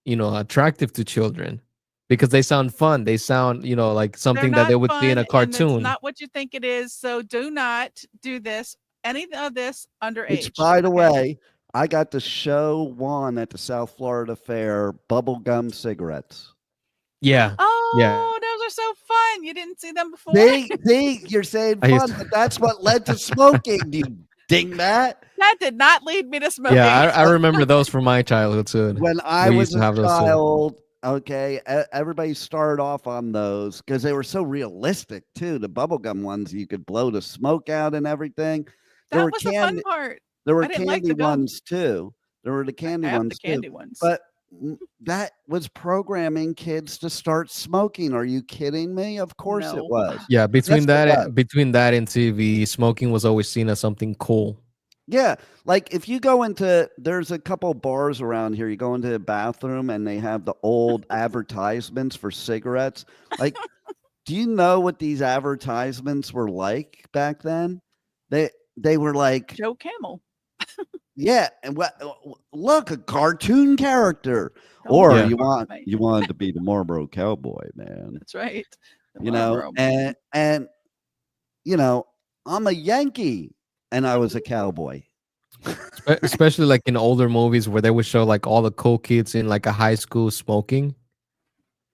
Speaker 5: attractive to children because they sound fun. They sound, like something that they would see in a
Speaker 4: fun, and
Speaker 5: cartoon.
Speaker 4: it's not what you think it is. So do not do this. Any of this underage.
Speaker 6: Which, by the way, I got to show one at the South Florida Fair, bubblegum cigarettes.
Speaker 5: Yeah.
Speaker 4: Oh,
Speaker 5: Yeah.
Speaker 4: those are so fun. You didn't see them before?
Speaker 6: You're saying
Speaker 5: I used
Speaker 6: fun, but that's what led to smoking, you dingbat.
Speaker 4: That did not lead me to smoking.
Speaker 5: Yeah, I remember those from my childhood too.
Speaker 6: When I
Speaker 5: We
Speaker 6: was
Speaker 5: used to
Speaker 6: a
Speaker 5: have those too.
Speaker 6: child, okay, everybody started off on those because they were so realistic too. The bubblegum ones, you could blow the smoke out and everything.
Speaker 4: That was the fun part.
Speaker 6: There were
Speaker 4: I didn't like
Speaker 6: candy
Speaker 4: the gum.
Speaker 6: ones too. There were the candy
Speaker 4: I have
Speaker 6: ones
Speaker 4: the candy
Speaker 6: too.
Speaker 4: ones.
Speaker 6: But that was programming kids to start smoking. Are you kidding me? Of course it
Speaker 4: No.
Speaker 6: was.
Speaker 5: Yeah, between
Speaker 6: Yes, it was.
Speaker 5: between that and TV, smoking was always seen as something cool.
Speaker 6: Yeah, like if you there's a couple bars around here. You go into the bathroom and they have the old advertisements for cigarettes. Like, do you know what these advertisements were like back then? They were like,
Speaker 4: Joe Camel.
Speaker 6: yeah, and look, a cartoon character,
Speaker 4: Oh,
Speaker 6: or
Speaker 5: Yeah.
Speaker 6: you wanted to be the Marlboro Cowboy, man.
Speaker 4: That's right. The
Speaker 6: You know,
Speaker 4: Marlboro.
Speaker 6: and I'm a Yankee, and I was a cowboy.
Speaker 5: Especially like in older movies where they would show like all the cool kids in like a high school smoking,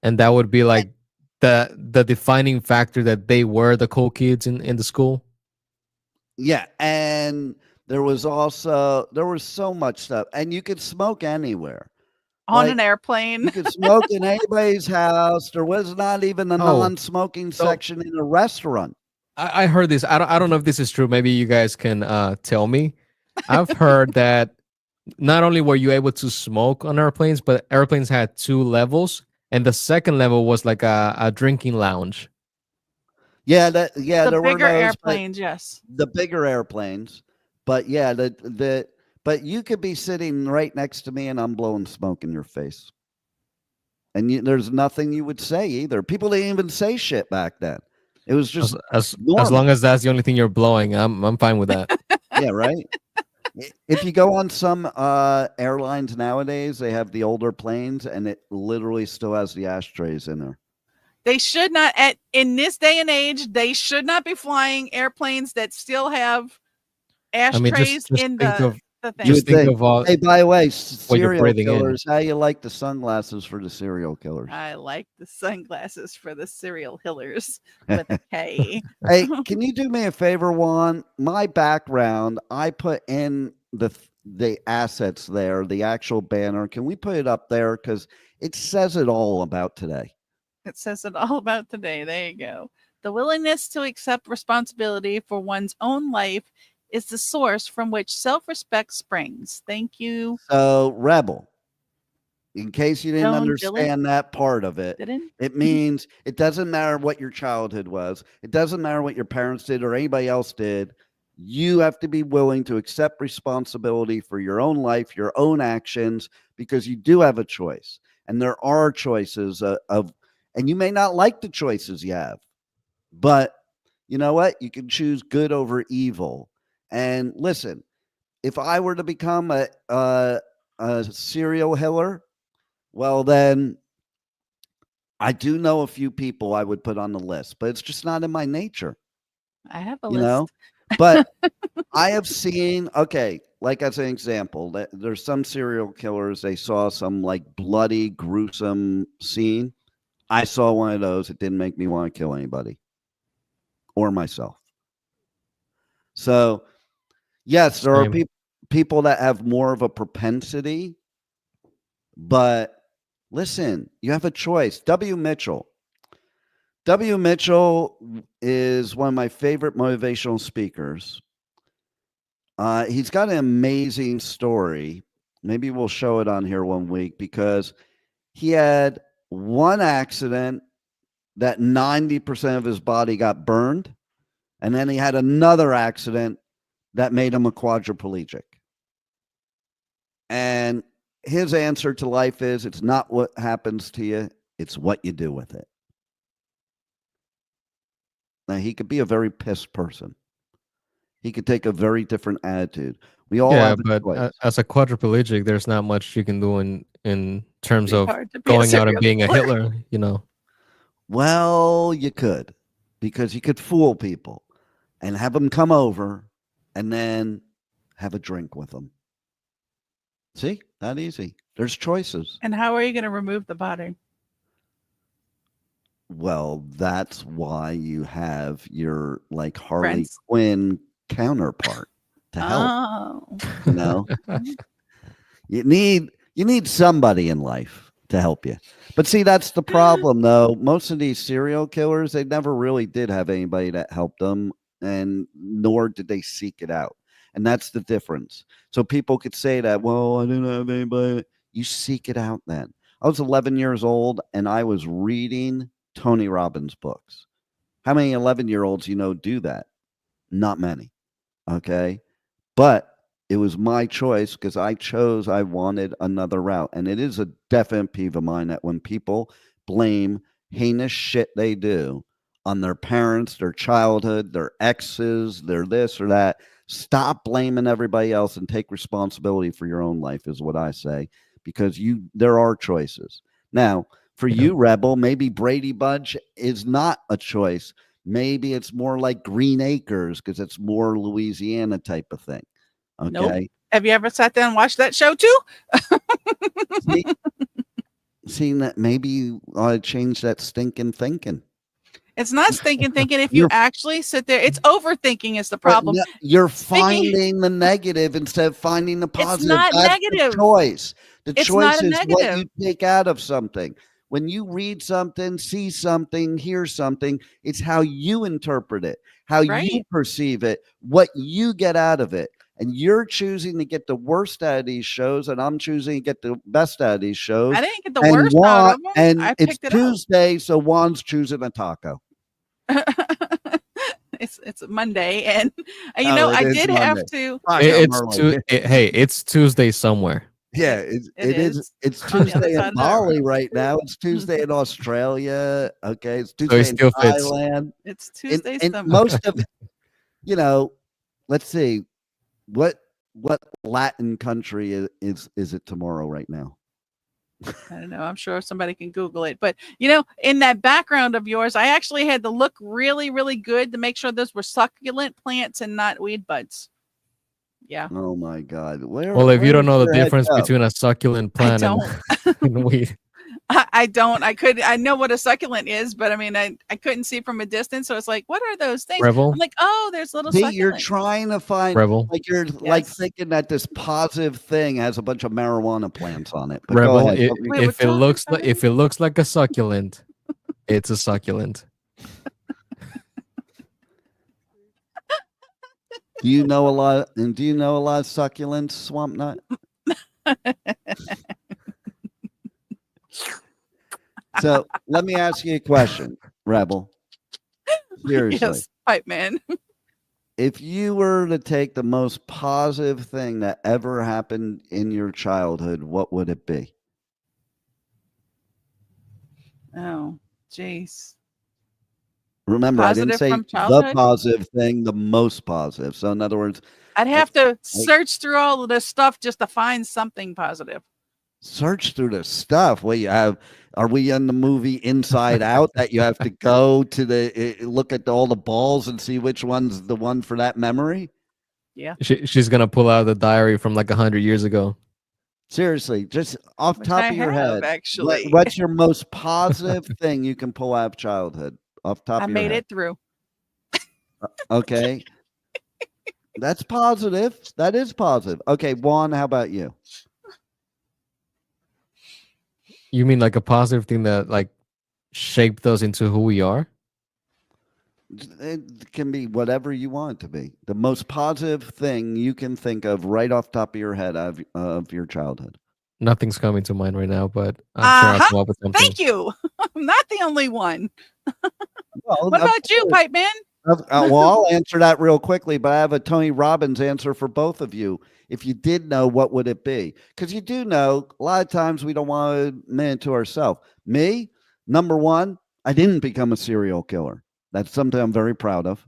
Speaker 5: and that would be like the defining factor that they were the cool kids in the school.
Speaker 6: Yeah, and there was so much stuff, and you could smoke anywhere.
Speaker 4: On
Speaker 6: Like,
Speaker 4: an airplane.
Speaker 6: You could smoke in anybody's house. There was not even a
Speaker 5: Oh,
Speaker 6: non-smoking
Speaker 5: so-
Speaker 6: section in a restaurant.
Speaker 5: I heard this. I don't know if this is true. Maybe you guys can tell me. I've heard that not only were you able to smoke on airplanes, but airplanes had 2 levels, and the second level was like a drinking lounge.
Speaker 6: Yeah,
Speaker 4: The
Speaker 6: there were
Speaker 4: bigger
Speaker 6: those,
Speaker 4: airplanes, yes.
Speaker 6: the bigger airplanes, but yeah, but you could be sitting right next to me and I'm blowing smoke in your face, and there's nothing you would say either. People didn't even say shit back then. It was just
Speaker 5: as
Speaker 6: normal.
Speaker 5: long as that's the only thing you're blowing, I'm fine with that.
Speaker 6: Yeah, right. If you go on some airlines nowadays, they have the older planes, and it literally still has the ashtrays in there.
Speaker 4: They should not, in this day and age, they should not be flying airplanes that still have ashtrays
Speaker 5: just
Speaker 4: in
Speaker 5: think of
Speaker 4: the thing.
Speaker 5: just think of all
Speaker 6: Hey, by the way,
Speaker 5: what you're
Speaker 6: serial
Speaker 5: breathing in.
Speaker 6: killers. How you like the sunglasses for the serial killers?
Speaker 4: I like the sunglasses for the serial killers with a K.
Speaker 6: Hey, can you do me a favor, Juan? My background, I put in the assets there, the actual banner. Can we put it up there? Because it says it all about today.
Speaker 4: It says it all about today. There you go. The willingness to accept responsibility for one's own life is the source from which self-respect springs. Thank you.
Speaker 6: So, Rebel, in case you didn't
Speaker 4: Joan
Speaker 6: understand that part of it, it means it doesn't matter what your childhood was. It doesn't matter what your parents did or anybody else did. You have to be willing to accept responsibility for your own life, your own actions, because you do have a choice. And there are choices and you may not like the choices you have, but you know what? You can choose good over evil. And listen, if I were to become a serial killer, well, then I do know a few people I would put on the list, but it's just not in my nature.
Speaker 4: I have a list.
Speaker 6: Know? But I have seen, okay, like as an example, there's some serial killers, they saw some like bloody, gruesome scene. I saw one of those. It didn't make me want to kill anybody or myself. So, yes, there are people that have more of a propensity, but listen, you have a choice. W. Mitchell is one of my favorite motivational speakers. He's got an amazing story. Maybe we'll show it on here one week because he had one accident that 90% of his body got burned. And then he had another accident that made him a quadriplegic. And his answer to life is, it's not what happens to you, it's what you do with it. Now, he could be a very pissed person. He could take a very different attitude. We all have a choice.
Speaker 5: As a quadriplegic, there's not much you can do in terms of going out and being a Hitler, you know.
Speaker 6: Well, you could, because you could fool people and have them come over and then have a drink with them. See, that easy. There's choices.
Speaker 4: And how are you going to remove the body?
Speaker 6: Well, that's why you have your like Harley Quinn counterpart to help. You know, you need somebody in life to help you. But see, that's the problem, though. Most of these serial killers, they never really did have anybody that helped them, and nor did they seek it out. And that's the difference. So people could say that, well, I didn't have anybody. You seek it out then. I was 11 years old, and I was reading Tony Robbins books. How many 11-year-olds do that? Not many. Okay. But it was my choice because I wanted another route. And it is a definite peeve of mine that when people blame heinous shit they do on their parents, their childhood, their exes, their this or that, stop blaming everybody else and take responsibility for your own life is what I say, because there are choices. Now, for you, Rebel, maybe Brady Bunch is not a choice. Maybe it's more like Green Acres because it's more Louisiana type of thing. Okay.
Speaker 4: Nope. Have you ever sat down and watched that show too?
Speaker 6: Seeing that maybe you ought to change that stinking thinking.
Speaker 4: It's not stinking thinking if you actually sit there. It's overthinking is the problem.
Speaker 6: You're finding the negative instead of finding the positive.
Speaker 4: It's not negative.
Speaker 6: The choice. The choice is what you take out of something. When you read something, see something, hear something, it's how you interpret it, how you perceive it, what you get out of it. And you're choosing to get the worst out of these shows, and I'm choosing to get the best out of these shows.
Speaker 4: I didn't get the worst out of them.
Speaker 6: And it's Tuesday, so Juan's choosing a taco.
Speaker 4: It's Monday, and I did Monday. Have to.
Speaker 5: It's Tuesday somewhere.
Speaker 6: Yeah,
Speaker 4: It is.
Speaker 6: It's
Speaker 4: On the other
Speaker 6: Tuesday in
Speaker 4: side of
Speaker 6: Bali
Speaker 4: the
Speaker 6: right now. It's Tuesday in Australia. Okay, it's
Speaker 5: So it
Speaker 6: Tuesday in
Speaker 5: still fits.
Speaker 6: Thailand.
Speaker 4: it's Tuesday
Speaker 6: And
Speaker 4: somewhere.
Speaker 6: most of you know, let's see what Latin country is it tomorrow right now?
Speaker 4: I don't know. I'm sure somebody can Google it. But, you know, in that background of yours, I actually had to look really, really good to make sure those were succulent plants and not weed buds. Yeah.
Speaker 6: Oh my God!
Speaker 5: Well, if you
Speaker 6: Where
Speaker 5: don't
Speaker 6: did
Speaker 5: know the
Speaker 6: your head
Speaker 5: difference
Speaker 6: go?
Speaker 5: between a succulent
Speaker 4: I
Speaker 5: plant and,
Speaker 4: don't.
Speaker 5: and weed,
Speaker 4: I don't. I know what a succulent is, but I mean, I couldn't see from a distance. So it's like, what are those things?
Speaker 5: Rebel,
Speaker 4: I'm like, oh, there's little
Speaker 6: See, you're
Speaker 4: succulents.
Speaker 6: trying to find
Speaker 5: Rebel,
Speaker 6: like you're like
Speaker 4: Yes.
Speaker 6: thinking that this positive thing has a bunch of marijuana plants on it. But go
Speaker 5: Rebel.
Speaker 6: ahead.
Speaker 4: Wait,
Speaker 5: If
Speaker 4: we're talking about it?
Speaker 5: if it looks like a succulent, it's a succulent.
Speaker 6: Do you know a lot? And do you know a lot of succulents, Swamp Nut? So let me ask you a question, Rebel. Seriously,
Speaker 4: Yes, pipe man.
Speaker 6: if you were to take the most positive thing that ever happened in your childhood, what would it be?
Speaker 4: Oh, jeez.
Speaker 6: Remember, I didn't
Speaker 4: Positive
Speaker 6: say
Speaker 4: from
Speaker 6: the
Speaker 4: childhood?
Speaker 6: positive thing, the most positive. So in other words,
Speaker 4: I'd have to search through all of this stuff just to find something positive.
Speaker 6: search through the stuff. What you have? Are we in the movie Inside Out that you have to go to the look at all the balls and see which one's the one for that memory?
Speaker 4: Yeah.
Speaker 5: She's gonna pull out the diary from like 100 years ago.
Speaker 6: Seriously, just off
Speaker 4: Which
Speaker 6: top
Speaker 4: I
Speaker 6: of your
Speaker 4: have,
Speaker 6: head,
Speaker 4: actually.
Speaker 6: what's your most positive thing you can pull out of childhood? Off top
Speaker 4: I
Speaker 6: of your
Speaker 4: made
Speaker 6: head.
Speaker 4: it through.
Speaker 6: Okay. That's positive. That is positive. Okay, Juan, how about you?
Speaker 5: You mean like a positive thing that like shaped us into who we are?
Speaker 6: It can be whatever you want it to be. The most positive thing you can think of right off top of your head of your childhood.
Speaker 5: Nothing's coming to mind right now, but I'm sure I'll come up with something.
Speaker 4: Thank you. I'm not the only one.
Speaker 6: Well,
Speaker 4: What about you, Pipe Man?
Speaker 6: Well, I'll answer that real quickly, but I have a Tony Robbins answer for both of you. If you did know, what would it be? Because you do know, a lot of times we don't want to admit it to ourselves. Me, number one, I didn't become a serial killer. That's something I'm very proud of.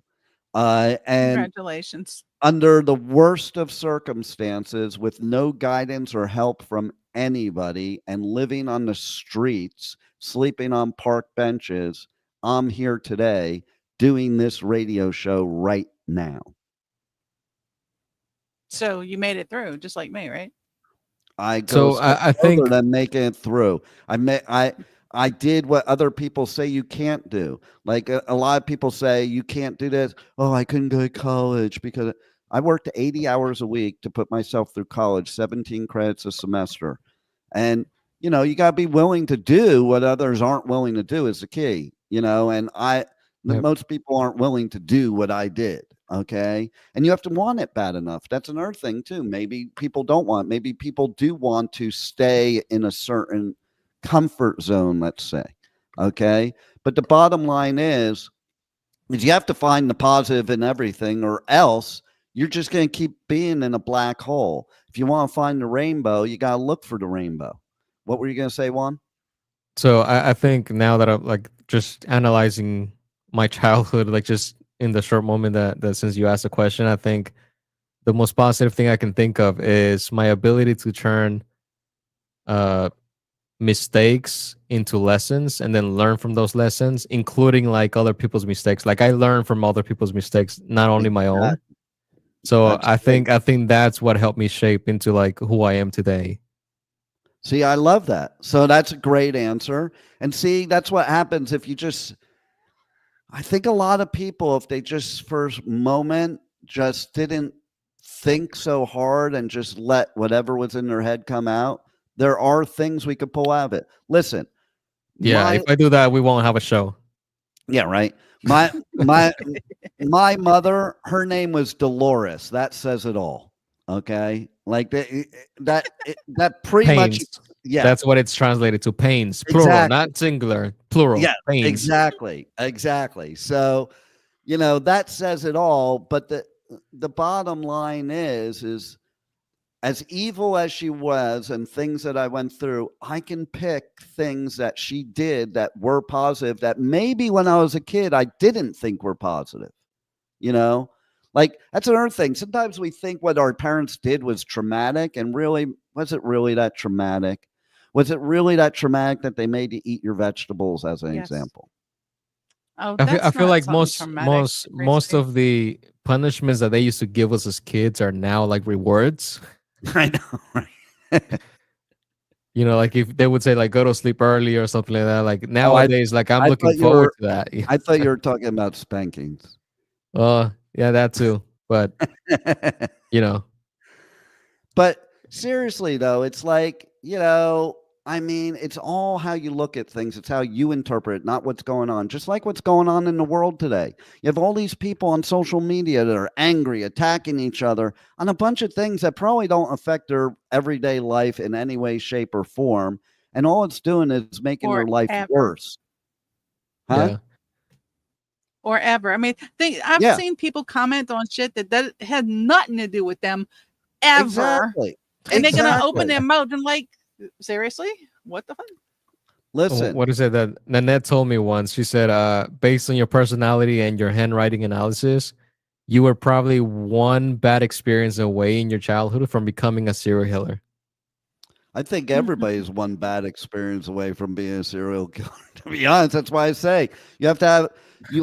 Speaker 6: And
Speaker 4: Congratulations.
Speaker 6: under the worst of circumstances, with no guidance or help from anybody, and living on the streets, sleeping on park benches, I'm here today doing this radio show right now.
Speaker 4: So you made it through, just like me, right?
Speaker 6: I go
Speaker 5: So I think
Speaker 6: further than making it through. I did what other people say you can't do. Like a lot of people say you can't do this. Oh, I couldn't go to college because I worked 80 hours a week to put myself through college, 17 credits a semester. And you know, you got to be willing to do what others aren't willing to do is the key, you know, and
Speaker 5: Yep.
Speaker 6: most people aren't willing to do what I did. Okay. And you have to want it bad enough. That's another thing too. Maybe people don't want, maybe people do want to stay in a certain comfort zone, let's say. Okay. But the bottom line is you have to find the positive in everything, or else you're just going to keep being in a black hole. If you want to find the rainbow, you got to look for the rainbow. What were you going to say, Juan?
Speaker 5: so. I think now that I'm like just analyzing my childhood, like just in the short moment that since you asked the question, I think the most positive thing I can think of is my ability to turn mistakes into lessons and then learn from those lessons, including like other people's mistakes. Like I learn from other people's mistakes, not only my own. So
Speaker 6: That's
Speaker 5: I think that's what helped me shape into like who I am today.
Speaker 6: See, I love that. So that's a great answer. And see, that's what happens if you just, I think a lot of people, if they just for a moment just didn't think so hard and just let whatever was in their head come out, there are things we could pull out of it. Listen.
Speaker 5: Yeah, if I do that, we won't have a show.
Speaker 6: Yeah, right. My mother, her name was Dolores. That says it all. Okay, like that pretty much.
Speaker 5: Pains.
Speaker 6: Yeah,
Speaker 5: That's what it's translated to. Pains, plural,
Speaker 6: Exactly.
Speaker 5: not singular, plural.
Speaker 6: Yeah,
Speaker 5: pains.
Speaker 6: exactly. So, you know, that says it all. But the bottom line is as evil as she was and things that I went through, I can pick things that she did that were positive that maybe when I was a kid, I didn't think were positive. You know, like that's another thing. Sometimes we think what our parents did was traumatic, and really, was it really that traumatic? Was it really that traumatic that they made you eat your vegetables, as an
Speaker 4: Yes.
Speaker 6: example?
Speaker 4: Oh,
Speaker 5: I
Speaker 4: that's
Speaker 5: feel
Speaker 4: not
Speaker 5: like
Speaker 4: something traumatic,
Speaker 5: most
Speaker 4: Gracie.
Speaker 5: of the punishments that they used to give us as kids are now like rewards.
Speaker 6: I know, right?
Speaker 5: You know, like if they would say like go to sleep early or something like that. Like
Speaker 6: Oh,
Speaker 5: nowadays, like I'm
Speaker 6: I
Speaker 5: looking
Speaker 6: thought you
Speaker 5: forward
Speaker 6: were.
Speaker 5: to that.
Speaker 6: I thought you were talking about spankings.
Speaker 5: Yeah, that too. But you know,
Speaker 6: But seriously, though, it's like, I mean, it's all how you look at things. It's how you interpret it, not what's going on. Just like what's going on in the world today. You have all these people on social media that are angry, attacking each other on a bunch of things that probably don't affect their everyday life in any way, shape, or form. And all it's doing is making their life
Speaker 4: Forever.
Speaker 6: worse. Huh?
Speaker 5: yeah.
Speaker 4: Or ever. I mean, I've
Speaker 6: Yeah,
Speaker 4: seen people comment on shit that had nothing to do with them ever.
Speaker 6: exactly.
Speaker 4: And they're going to open
Speaker 6: Exactly.
Speaker 4: their mouth and like, seriously? What the fuck?
Speaker 6: Listen,
Speaker 5: What is it that Nanette told me once? She said, based on your personality and your handwriting analysis, you were probably one bad experience away in your childhood from becoming a serial killer.
Speaker 6: I think everybody's one bad experience away from being a serial killer. To be honest, that's why I say you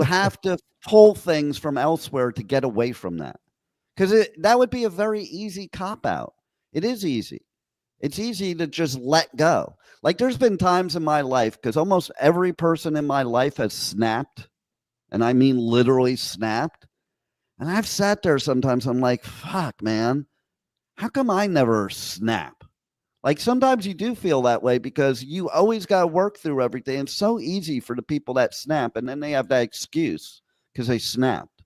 Speaker 6: have to pull things from elsewhere to get away from that, because that would be a very easy cop out. It is easy. It's easy to just let go. Like there's been times in my life, because almost every person in my life has snapped, and I mean literally snapped. And I've sat there sometimes. I'm like, fuck, man, how come I never snap? Like sometimes you do feel that way because you always got to work through everything. It's so easy for the people that snap, and then they have that excuse because they snapped.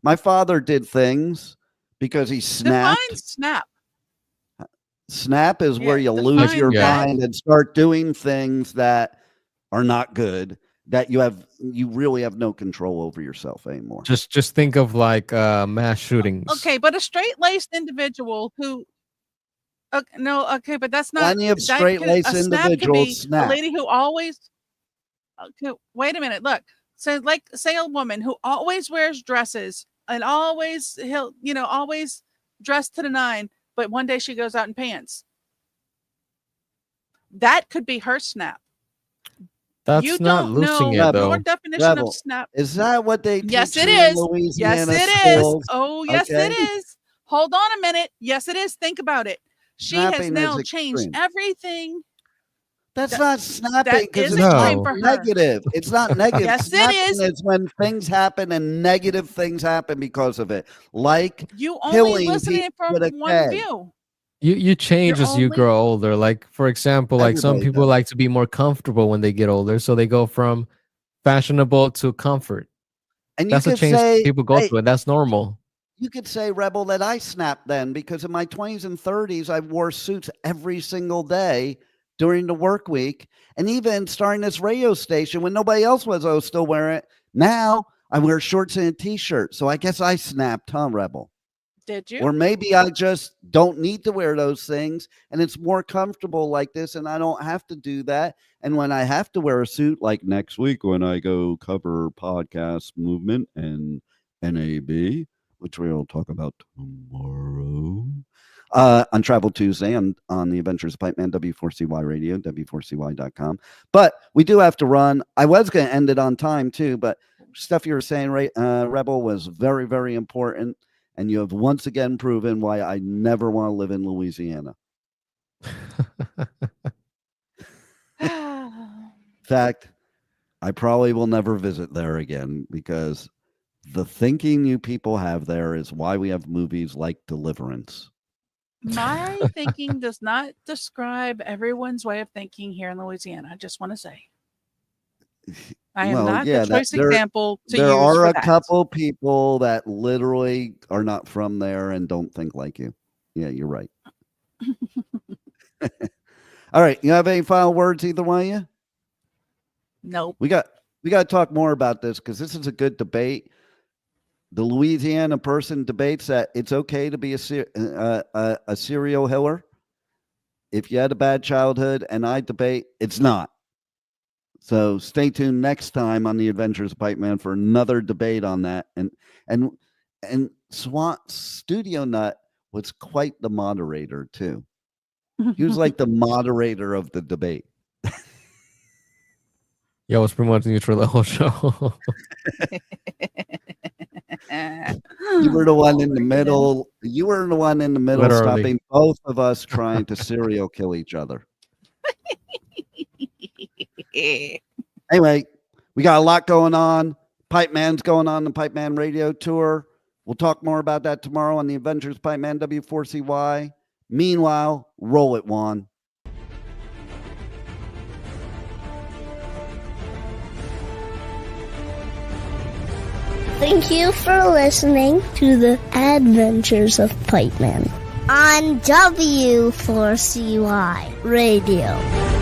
Speaker 6: My father did things because he
Speaker 4: Define
Speaker 6: snapped.
Speaker 4: snap.
Speaker 6: Snap is where
Speaker 4: Yeah,
Speaker 6: you lose
Speaker 4: define
Speaker 6: your
Speaker 4: that.
Speaker 6: mind and start doing things that are not good, that you really have no control over yourself anymore.
Speaker 5: Just think of like mass shootings.
Speaker 4: Okay, but a straight-laced individual who okay, but that's not
Speaker 6: Plenty of
Speaker 4: a
Speaker 6: straight-laced
Speaker 4: snap could be
Speaker 6: individuals
Speaker 4: a
Speaker 6: snap.
Speaker 4: lady who always okay, wait a minute, look. So like say a woman who always wears dresses and always always dressed to the nine, but one day she goes out in pants. That could be her snap.
Speaker 5: That's
Speaker 4: You
Speaker 5: not
Speaker 4: don't know
Speaker 5: losing it
Speaker 4: your
Speaker 5: though.
Speaker 4: definition of snap.
Speaker 6: Is that what they
Speaker 4: Yes,
Speaker 6: teach
Speaker 4: it
Speaker 6: you in
Speaker 4: is. Yes,
Speaker 6: Louisiana
Speaker 4: it is.
Speaker 6: schools?
Speaker 4: Oh, yes,
Speaker 6: Okay.
Speaker 4: it is. Hold on a minute. Yes, it is. Think about it. She has
Speaker 6: Snapping is
Speaker 4: now changed
Speaker 6: extreme.
Speaker 4: everything.
Speaker 6: That's not snapping because
Speaker 4: is
Speaker 6: it's
Speaker 4: extreme
Speaker 6: not
Speaker 4: for her.
Speaker 6: negative. It's not negative.
Speaker 4: Yes, it
Speaker 6: Snapping
Speaker 4: is.
Speaker 6: when things happen and negative things happen because of it, like
Speaker 4: You only
Speaker 6: killing
Speaker 4: listening
Speaker 6: people
Speaker 4: from
Speaker 6: with a
Speaker 4: one
Speaker 6: K.
Speaker 4: view.
Speaker 5: You change
Speaker 4: You're
Speaker 5: as you
Speaker 4: only
Speaker 5: grow older. Like for example, like some
Speaker 6: Everybody
Speaker 5: people
Speaker 6: does.
Speaker 5: like to be more comfortable when they get older, so they go from fashionable to comfort.
Speaker 6: And you
Speaker 5: That's a
Speaker 6: could
Speaker 5: change
Speaker 6: say,
Speaker 5: people go
Speaker 6: hey,
Speaker 5: through, and that's normal.
Speaker 6: you could say, Rebel, that I snapped then because in my 20s and 30s, I wore suits every single day during the work week. And even starting this radio station when nobody else was, I was still wearing it. Now I wear shorts and a t-shirt. So I guess I snapped, huh, Rebel?
Speaker 4: Did you?
Speaker 6: Or maybe I just don't need to wear those things and it's more comfortable like this and I don't have to do that. And when I have to wear a suit, like next week when I go cover podcast movement and NAB, which we'll talk about tomorrow, on Travel Tuesday on the Adventures of Pipeman, W4CY Radio, W4CY.com. But we do have to run. I was going to end it on time too, but stuff you were saying, Rebel, was very, very important. And you have once again proven why I never want to live in Louisiana. In fact, I probably will never visit there again because the thinking you people have there is why we have movies like Deliverance.
Speaker 4: My thinking does not describe everyone's way of thinking here in Louisiana. I just want to say. I am not the choice example to use
Speaker 6: there are
Speaker 4: for
Speaker 6: a
Speaker 4: that.
Speaker 6: couple people that literally are not from there and don't think like you. Yeah, you're right. All right. You have any final words, either one of you?
Speaker 4: Nope.
Speaker 6: We got to talk more about this because this is a good debate. the Louisiana person debates that it's okay to be a serial killer if you had a bad childhood, and I debate it's not. So stay tuned next time on the Adventures of Pipeman for another debate on that. And Studio Nut was quite the moderator too. He was like the moderator of the debate.
Speaker 5: Yeah, I was pretty much neutral the whole show.
Speaker 6: You were the one in the middle. You were the one in the middle,
Speaker 5: Literally.
Speaker 6: stopping both of us trying to serial kill each other. Anyway, we got a lot going on. Pipeman's going on the Pipeman radio tour. We'll talk more about that tomorrow on the Adventures Pipeman W4CY. Meanwhile, roll it, Juan.
Speaker 2: Thank you for listening to the Adventures of Pipeman on W4CY Radio.